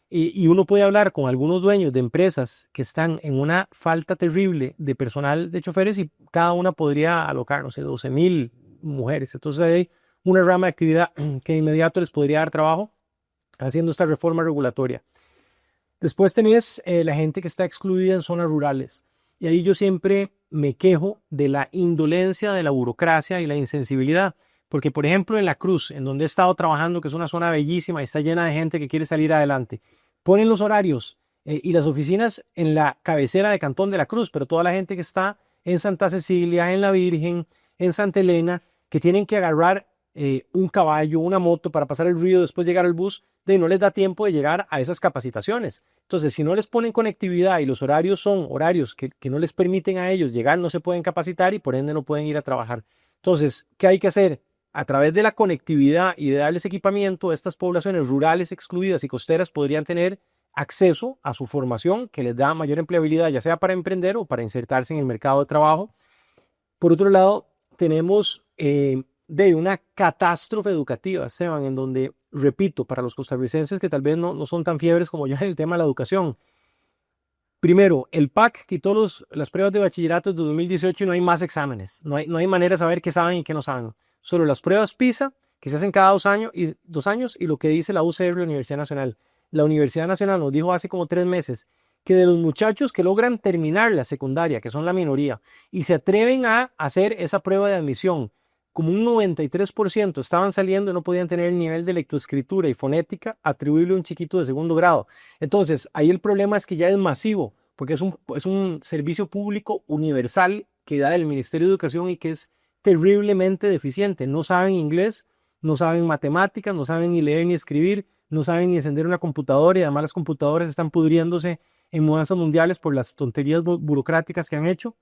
Y uno puede hablar con algunos dueños de empresas que están en una falta terrible de personal de choferes y cada una podría alocar, no sé, 12,000 mujeres. Entonces hay una rama de actividad que de inmediato les podría dar trabajo haciendo esta reforma regulatoria. Después tenés la gente que está excluida en zonas rurales. Y ahí yo siempre me quejo de la indolencia de la burocracia y la insensibilidad. Porque, por ejemplo, en La Cruz, en donde he estado trabajando, que es una zona bellísima y está llena de gente que quiere salir adelante, ponen los horarios y las oficinas en la cabecera de Cantón de La Cruz, pero toda la gente que está en Santa Cecilia, en La Virgen, en Santa Elena, que tienen que agarrar un caballo, una moto para pasar el río, después llegar al bus, no les da tiempo de llegar a esas capacitaciones. Entonces, si no les ponen conectividad y los horarios son horarios que no les permiten a ellos llegar, no se pueden capacitar y por ende no pueden ir a trabajar. Entonces, ¿qué hay que hacer? A través de la conectividad y de darles equipamiento, estas poblaciones rurales excluidas y costeras podrían tener acceso a su formación que les da mayor empleabilidad, ya sea para emprender o para insertarse en el mercado de trabajo. Por otro lado, tenemos de una catástrofe educativa, Esteban, en donde, repito, para los costarricenses que tal vez no son tan fiebres como yo en el tema de la educación. Primero, el PAC quitó las pruebas de bachillerato de 2018 y no hay más exámenes. No hay manera de saber qué saben y qué no saben. Solo las pruebas PISA, que se hacen cada 2 años, y lo que dice la UCR, la Universidad Nacional. La Universidad Nacional nos dijo hace como 3 meses que de los muchachos que logran terminar la secundaria, que son la minoría, y se atreven a hacer esa prueba de admisión, como un 93% estaban saliendo y no podían tener el nivel de lectoescritura y fonética atribuible a un chiquito de segundo grado. Entonces, ahí el problema es que ya es masivo, porque es un servicio público universal que da el Ministerio de Educación y que es terriblemente deficiente. No saben inglés, no saben matemáticas, no saben ni leer ni escribir, no saben ni encender una computadora y además las computadoras están pudriéndose en mudanzas mundiales por las tonterías burocráticas que han hecho.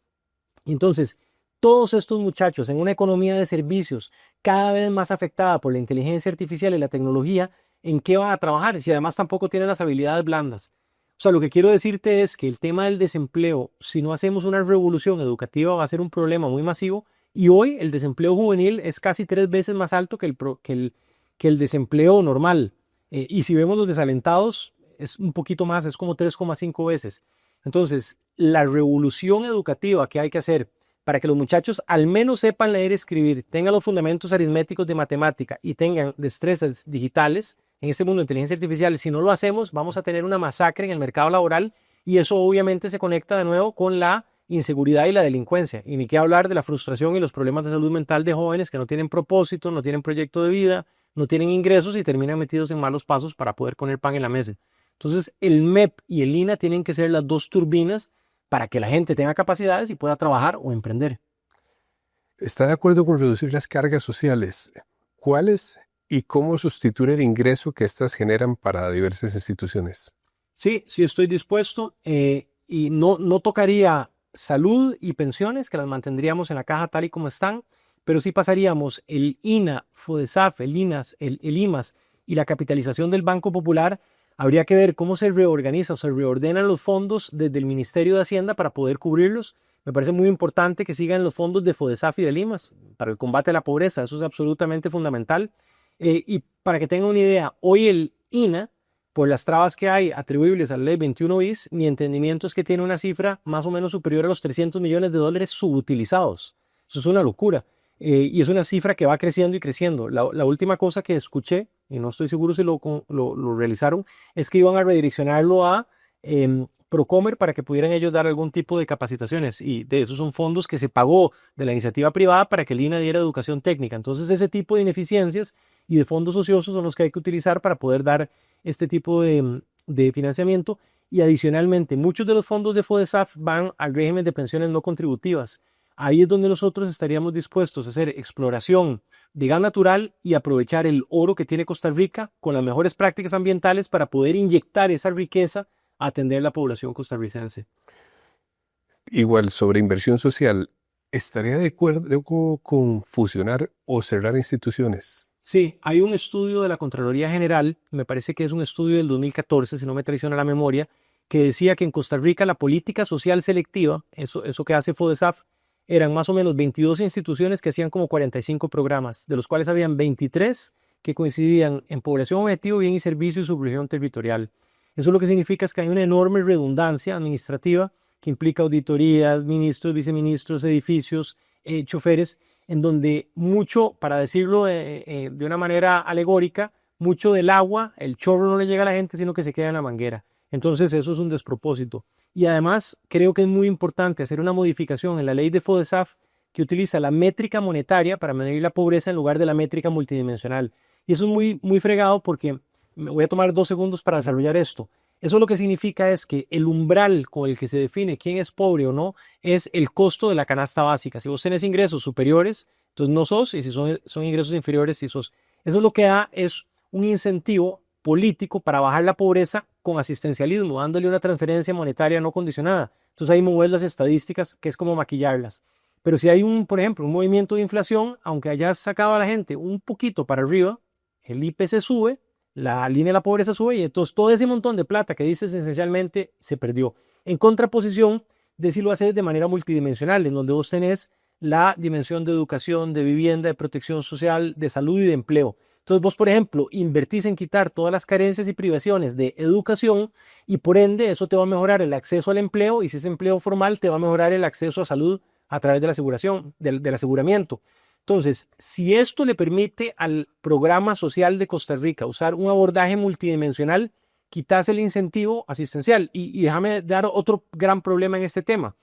Entonces, todos estos muchachos en una economía de servicios cada vez más afectada por la inteligencia artificial y la tecnología, ¿en qué van a trabajar? Si además tampoco tienen las habilidades blandas. O sea, lo que quiero decirte es que el tema del desempleo, si no hacemos una revolución educativa, va a ser un problema muy masivo. Y hoy el desempleo juvenil es casi 3 veces más alto que el desempleo normal. Y si vemos los desalentados, es un poquito más, es como 3,5 veces. Entonces, la revolución educativa que hay que hacer para que los muchachos al menos sepan leer y escribir, tengan los fundamentos aritméticos de matemática y tengan destrezas digitales en este mundo de inteligencia artificial, si no lo hacemos, vamos a tener una masacre en el mercado laboral y eso obviamente se conecta de nuevo con la inseguridad y la delincuencia. Y ni qué hablar de la frustración y los problemas de salud mental de jóvenes que no tienen propósito, no tienen proyecto de vida, no tienen ingresos y terminan metidos en malos pasos para poder poner pan en la mesa. Entonces, el MEP y el INA tienen que ser las dos turbinas para que la gente tenga capacidades y pueda trabajar o emprender. ¿Está de acuerdo con reducir las cargas sociales? ¿Cuáles y cómo sustituir el ingreso que éstas generan para diversas instituciones? Sí, sí estoy dispuesto y no tocaría salud y pensiones, que las mantendríamos en la caja tal y como están, pero sí pasaríamos el INA, FODESAF, el INAS, el IMAS y la capitalización del Banco Popular. Habría que ver cómo se reorganiza o se reordenan los fondos desde el Ministerio de Hacienda para poder cubrirlos. Me parece muy importante que sigan los fondos de FODESAF y del IMAS para el combate a la pobreza. Eso es absolutamente fundamental. Y para que tengan una idea, hoy el INA, por las trabas que hay atribuibles a la ley 21 bis, mi entendimiento es que tiene una cifra más o menos superior a los $300 millones subutilizados. Eso es una locura. Y es una cifra que va creciendo y creciendo. La última cosa que escuché, y no estoy seguro si lo realizaron, es que iban a redireccionarlo a Procomer para que pudieran ellos dar algún tipo de capacitaciones. Y de esos son fondos que se pagó de la iniciativa privada para que el INA diera educación técnica. Entonces ese tipo de ineficiencias y de fondos ociosos son los que hay que utilizar para poder dar este tipo de financiamiento. Y adicionalmente, muchos de los fondos de FODESAF van al régimen de pensiones no contributivas. Ahí es donde nosotros estaríamos dispuestos a hacer exploración de gas natural y aprovechar el oro que tiene Costa Rica con las mejores prácticas ambientales para poder inyectar esa riqueza a atender a la población costarricense. Igual, sobre inversión social, ¿estaría de acuerdo con fusionar o cerrar instituciones? Sí, hay un estudio de la Contraloría General, me parece que es un estudio del 2014, si no me traiciona la memoria, que decía que en Costa Rica la política social selectiva, eso que hace FODESAF, eran más o menos 22 instituciones que hacían como 45 programas, de los cuales habían 23 que coincidían en población objetivo, bien y servicio y subregión territorial. Eso lo que significa es que hay una enorme redundancia administrativa que implica auditorías, ministros, viceministros, edificios, choferes, en donde mucho, para decirlo de una manera alegórica, mucho del agua, el chorro no le llega a la gente, sino que se queda en la manguera. Entonces eso es un despropósito. Y además creo que es muy importante hacer una modificación en la ley de FODESAF que utiliza la métrica monetaria para medir la pobreza en lugar de la métrica multidimensional. Y eso es muy, muy fregado porque me voy a tomar 2 segundos para desarrollar esto. Eso lo que significa es que el umbral con el que se define quién es pobre o no es el costo de la canasta básica. Si vos tenés ingresos superiores, entonces no sos, y si son ingresos inferiores, sí sos. Eso lo que da es un incentivo político para bajar la pobreza con asistencialismo, dándole una transferencia monetaria no condicionada. Entonces ahí mover las estadísticas, que es como maquillarlas. Pero si hay por ejemplo, un movimiento de inflación, aunque hayas sacado a la gente un poquito para arriba, el IPC sube, la línea de la pobreza sube y entonces todo ese montón de plata que dices esencialmente se perdió. En contraposición de si lo haces de manera multidimensional, en donde vos tenés la dimensión de educación, de vivienda, de protección social, de salud y de empleo. Entonces vos, por ejemplo, invertís en quitar todas las carencias y privaciones de educación y por ende eso te va a mejorar el acceso al empleo y si es empleo formal te va a mejorar el acceso a salud a través de la aseguración, del aseguramiento. Entonces, si esto le permite al programa social de Costa Rica usar un abordaje multidimensional, quitas el incentivo asistencial. Y déjame dar otro gran problema en este tema.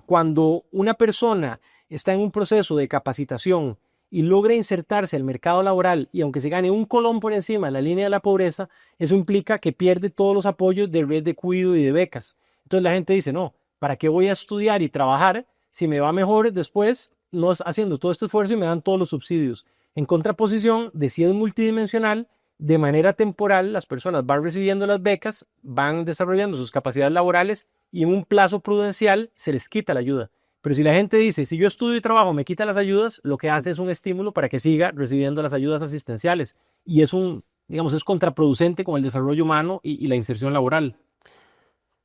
Cuando una persona está en un proceso de capacitación y logra insertarse al mercado laboral y aunque se gane un colón por encima de la línea de la pobreza, eso implica que pierde todos los apoyos de red de cuidado y de becas. Entonces la gente dice, no, ¿para qué voy a estudiar y trabajar si me va mejor después no haciendo todo este esfuerzo y me dan todos los subsidios? En contraposición, de si es multidimensional, de manera temporal, las personas van recibiendo las becas, van desarrollando sus capacidades laborales y en un plazo prudencial se les quita la ayuda. Pero si la gente dice, si yo estudio y trabajo, me quita las ayudas, lo que hace es un estímulo para que siga recibiendo las ayudas asistenciales. Y es es contraproducente con el desarrollo humano y la inserción laboral.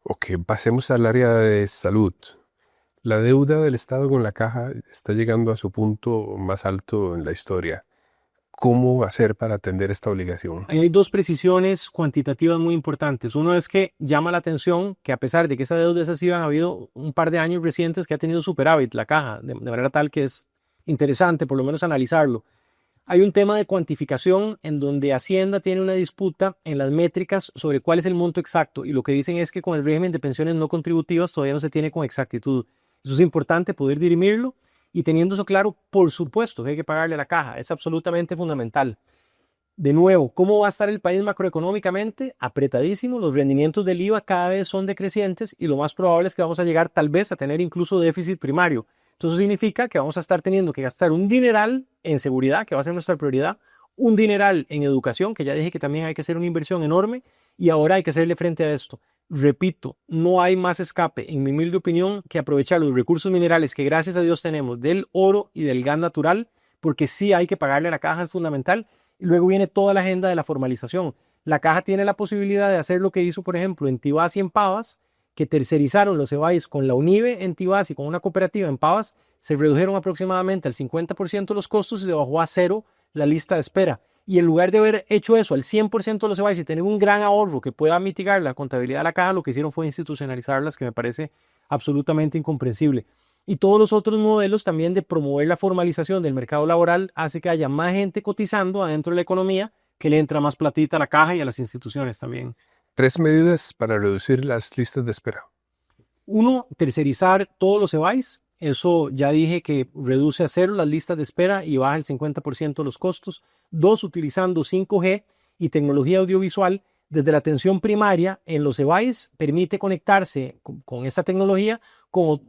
Ok, pasemos al área de salud. La deuda del Estado con la caja está llegando a su punto más alto en la historia. ¿Cómo hacer para atender esta obligación? Ahí hay dos precisiones cuantitativas muy importantes. Uno es que llama la atención que a pesar de que esa deuda es así, han habido un par de años recientes que ha tenido superávit la caja, de manera tal que es interesante por lo menos analizarlo. Hay un tema de cuantificación en donde Hacienda tiene una disputa en las métricas sobre cuál es el monto exacto y lo que dicen es que con el régimen de pensiones no contributivas todavía no se tiene con exactitud. Eso es importante poder dirimirlo y teniendo eso claro, por supuesto que hay que pagarle a la caja, es absolutamente fundamental. De nuevo, ¿cómo va a estar el país macroeconómicamente? Apretadísimo, los rendimientos del IVA cada vez son decrecientes y lo más probable es que vamos a llegar tal vez a tener incluso déficit primario. Entonces eso significa que vamos a estar teniendo que gastar un dineral en seguridad, que va a ser nuestra prioridad, un dineral en educación, que ya dije que también hay que hacer una inversión enorme y ahora hay que hacerle frente a esto. Repito, no hay más escape, en mi humilde opinión, que aprovechar los recursos minerales que gracias a Dios tenemos del oro y del gas natural, porque sí hay que pagarle a la caja, es fundamental. Y luego viene toda la agenda de la formalización. La caja tiene la posibilidad de hacer lo que hizo, por ejemplo, en Tibás y en Pavas, que tercerizaron los EBAIS con la UNIBE en Tibás y con una cooperativa en Pavas, se redujeron aproximadamente al 50% los costos y se bajó a cero la lista de espera. Y en lugar de haber hecho eso al 100% de los EBAIS y tener un gran ahorro que pueda mitigar la contabilidad de la caja, lo que hicieron fue institucionalizarlas, que me parece absolutamente incomprensible. Y todos los otros modelos también de promover la formalización del mercado laboral hace que haya más gente cotizando adentro de la economía, que le entra más platita a la caja y a las instituciones también. 3 medidas para reducir las listas de espera. Uno, tercerizar todos los EBAIS. Eso ya dije que reduce a cero las listas de espera y baja el 50% los costos. Dos, utilizando 5G y tecnología audiovisual desde la atención primaria en los EBAIS, permite conectarse con esta tecnología con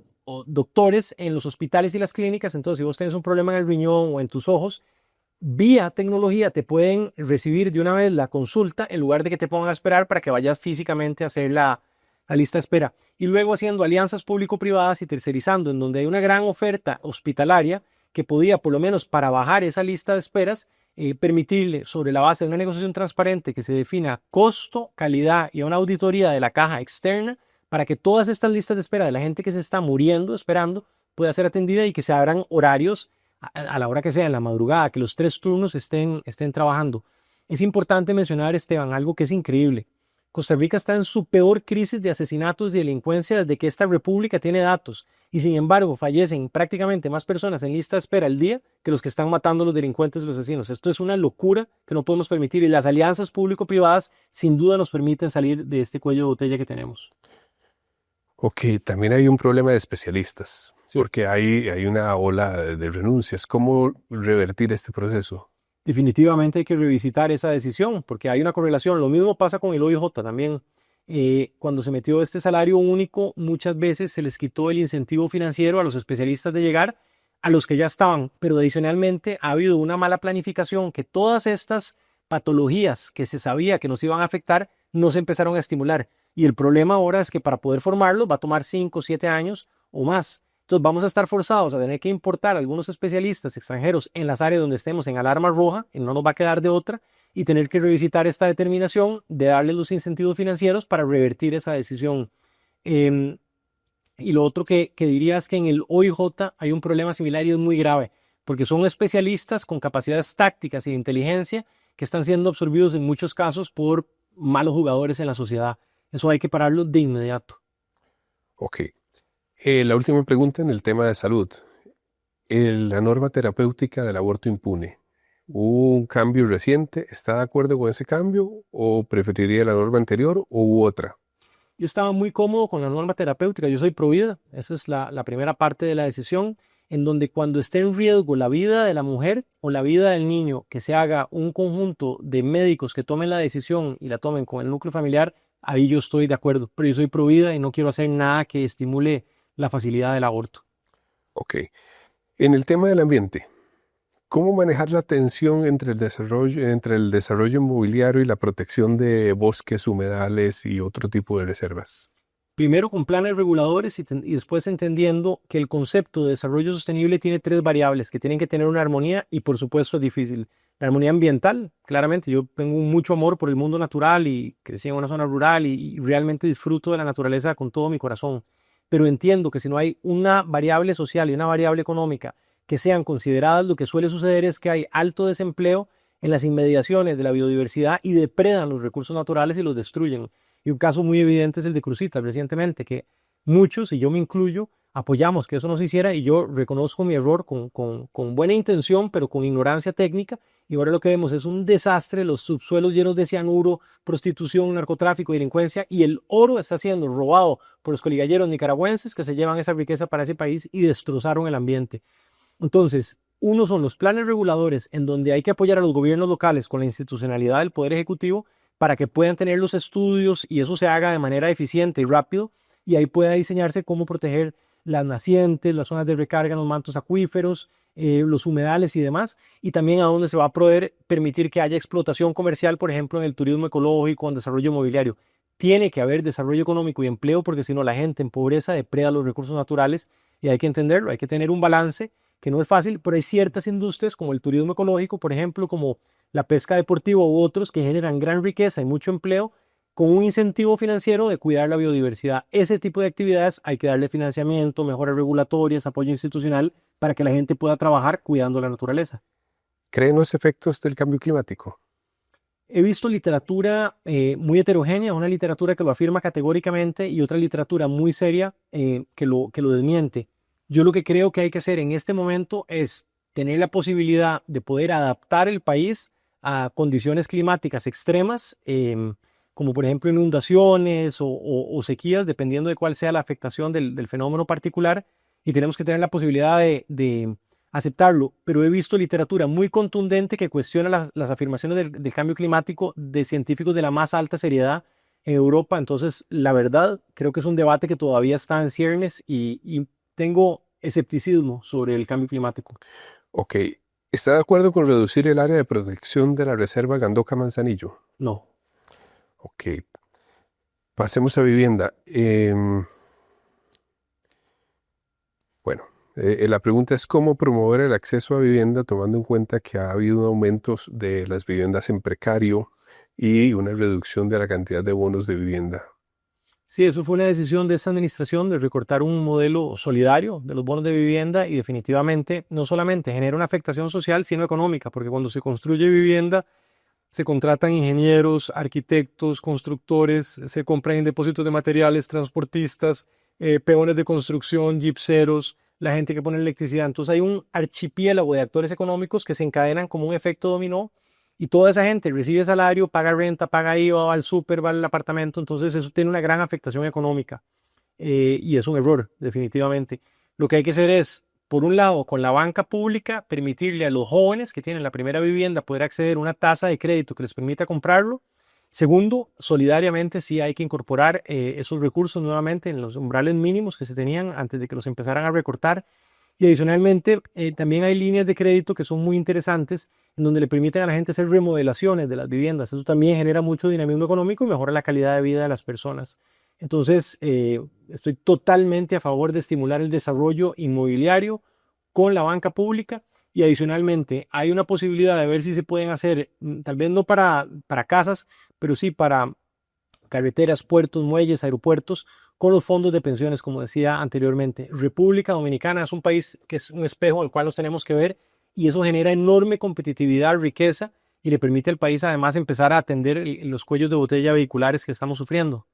doctores en los hospitales y las clínicas. Entonces, si vos tenés un problema en el riñón o en tus ojos, vía tecnología te pueden recibir de una vez la consulta en lugar de que te pongan a esperar para que vayas físicamente a hacer la lista de espera. Y luego haciendo alianzas público-privadas y tercerizando, en donde hay una gran oferta hospitalaria que podía, por lo menos para bajar esa lista de esperas, permitirle, sobre la base de una negociación transparente que se defina costo, calidad y una auditoría de la caja externa, para que todas estas listas de espera de la gente que se está muriendo esperando pueda ser atendida y que se abran horarios a la hora que sea, en la madrugada, que los 3 turnos estén trabajando. Es importante mencionar, Esteban, algo que es increíble. Costa Rica está en su peor crisis de asesinatos y delincuencia desde que esta república tiene datos y sin embargo fallecen prácticamente más personas en lista de espera al día que los que están matando a los delincuentes y los asesinos. Esto es una locura que no podemos permitir y las alianzas público-privadas sin duda nos permiten salir de este cuello de botella que tenemos. Ok, también hay un problema de especialistas, Sí. porque hay una ola de renuncias. ¿Cómo revertir este proceso? Definitivamente hay que revisitar esa decisión porque hay una correlación. Lo mismo pasa con el OIJ también. Cuando se metió este salario único, muchas veces se les quitó el incentivo financiero a los especialistas de llegar a los que ya estaban, pero adicionalmente ha habido una mala planificación que todas estas patologías que se sabía que nos iban a afectar no se empezaron a estimular. Y el problema ahora es que para poder formarlos va a tomar 5 o 7 años o más. Entonces vamos a estar forzados a tener que importar a algunos especialistas extranjeros en las áreas donde estemos en alarma roja, y no nos va a quedar de otra, y tener que revisitar esta determinación de darle los incentivos financieros para revertir esa decisión. Y lo otro que diría es que en el OIJ hay un problema similar y es muy grave, porque son especialistas con capacidades tácticas y de inteligencia que están siendo absorbidos en muchos casos por malos jugadores en la sociedad. Eso hay que pararlo de inmediato. Ok. La última pregunta en el tema de salud. La norma terapéutica del aborto impune. ¿Hubo un cambio reciente? ¿Está de acuerdo con ese cambio o preferiría la norma anterior o hubo otra? Yo estaba muy cómodo con la norma terapéutica, yo soy pro vida, esa es la primera parte de la decisión, en donde cuando esté en riesgo la vida de la mujer o la vida del niño, que se haga un conjunto de médicos que tomen la decisión y la tomen con el núcleo familiar, ahí yo estoy de acuerdo, pero yo soy pro vida y no quiero hacer nada que estimule la facilidad del aborto. Ok. En el tema del ambiente, ¿cómo manejar la tensión entre el desarrollo inmobiliario y la protección de bosques, humedales y otro tipo de reservas? Primero con planes reguladores y después entendiendo que el concepto de desarrollo sostenible tiene tres variables que tienen que tener una armonía y por supuesto es difícil. La armonía ambiental, claramente, yo tengo mucho amor por el mundo natural y crecí en una zona rural y realmente disfruto de la naturaleza con todo mi corazón. Pero entiendo que si no hay una variable social y una variable económica que sean consideradas, lo que suele suceder es que hay alto desempleo en las inmediaciones de la biodiversidad y depredan los recursos naturales y los destruyen. Y un caso muy evidente es el de Cruzita recientemente, que muchos, y yo me incluyo, apoyamos que eso no se hiciera y yo reconozco mi error con buena intención, pero con ignorancia técnica. Y ahora lo que vemos es un desastre, los subsuelos llenos de cianuro, prostitución, narcotráfico, delincuencia, y el oro está siendo robado por los coligalleros nicaragüenses que se llevan esa riqueza para ese país y destrozaron el ambiente. Entonces, uno son los planes reguladores en donde hay que apoyar a los gobiernos locales con la institucionalidad del Poder Ejecutivo para que puedan tener los estudios y eso se haga de manera eficiente y rápido y ahí pueda diseñarse cómo proteger las nacientes, las zonas de recarga, los mantos acuíferos, los humedales y demás, y también a dónde se va a poder permitir que haya explotación comercial, por ejemplo, en el turismo ecológico, en desarrollo inmobiliario. Tiene que haber desarrollo económico y empleo porque si no la gente en pobreza depreda los recursos naturales y hay que entenderlo, hay que tener un balance que no es fácil, pero hay ciertas industrias como el turismo ecológico, por ejemplo, como la pesca deportiva u otros que generan gran riqueza y mucho empleo con un incentivo financiero de cuidar la biodiversidad. Ese tipo de actividades hay que darle financiamiento, mejoras regulatorias, apoyo institucional para que la gente pueda trabajar cuidando la naturaleza. ¿Creen los efectos del cambio climático? He visto literatura muy heterogénea, una literatura que lo afirma categóricamente y otra literatura muy seria que lo desmiente. Yo lo que creo que hay que hacer en este momento es tener la posibilidad de poder adaptar el país a condiciones climáticas extremas, como por ejemplo inundaciones o sequías, dependiendo de cuál sea la afectación del fenómeno particular, y tenemos que tener la posibilidad de aceptarlo, pero he visto literatura muy contundente que cuestiona las afirmaciones del cambio climático de científicos de la más alta seriedad en Europa. Entonces, la verdad, creo que es un debate que todavía está en ciernes y tengo escepticismo sobre el cambio climático. Ok. ¿Está de acuerdo con reducir el área de protección de la reserva Gandoca-Manzanillo? No. Ok. Pasemos a vivienda. Bueno, la pregunta es cómo promover el acceso a vivienda tomando en cuenta que ha habido aumentos de las viviendas en precario y una reducción de la cantidad de bonos de vivienda. Sí, eso fue una decisión de esta administración de recortar un modelo solidario de los bonos de vivienda y definitivamente no solamente genera una afectación social, sino económica, porque cuando se construye vivienda se contratan ingenieros, arquitectos, constructores, se compran depósitos de materiales, transportistas, peones de construcción, gipseros, la gente que pone electricidad. Entonces hay un archipiélago de actores económicos que se encadenan como un efecto dominó y toda esa gente recibe salario, paga renta, paga IVA, va al súper, va al apartamento. Entonces eso tiene una gran afectación económica y es un error, definitivamente. Lo que hay que hacer es, por un lado, con la banca pública, permitirle a los jóvenes que tienen la primera vivienda poder acceder a una tasa de crédito que les permita comprarlo. Segundo, solidariamente sí hay que incorporar esos recursos nuevamente en los umbrales mínimos que se tenían antes de que los empezaran a recortar. Y adicionalmente, también hay líneas de crédito que son muy interesantes, en donde le permiten a la gente hacer remodelaciones de las viviendas. Eso también genera mucho dinamismo económico y mejora la calidad de vida de las personas. Entonces, estoy totalmente a favor de estimular el desarrollo inmobiliario con la banca pública y adicionalmente hay una posibilidad de ver si se pueden hacer, tal vez no para casas, pero sí para carreteras, puertos, muelles, aeropuertos, con los fondos de pensiones, como decía anteriormente. República Dominicana es un país que es un espejo al cual nos tenemos que ver y eso genera enorme competitividad, riqueza y le permite al país además empezar a atender los cuellos de botella vehiculares que estamos sufriendo.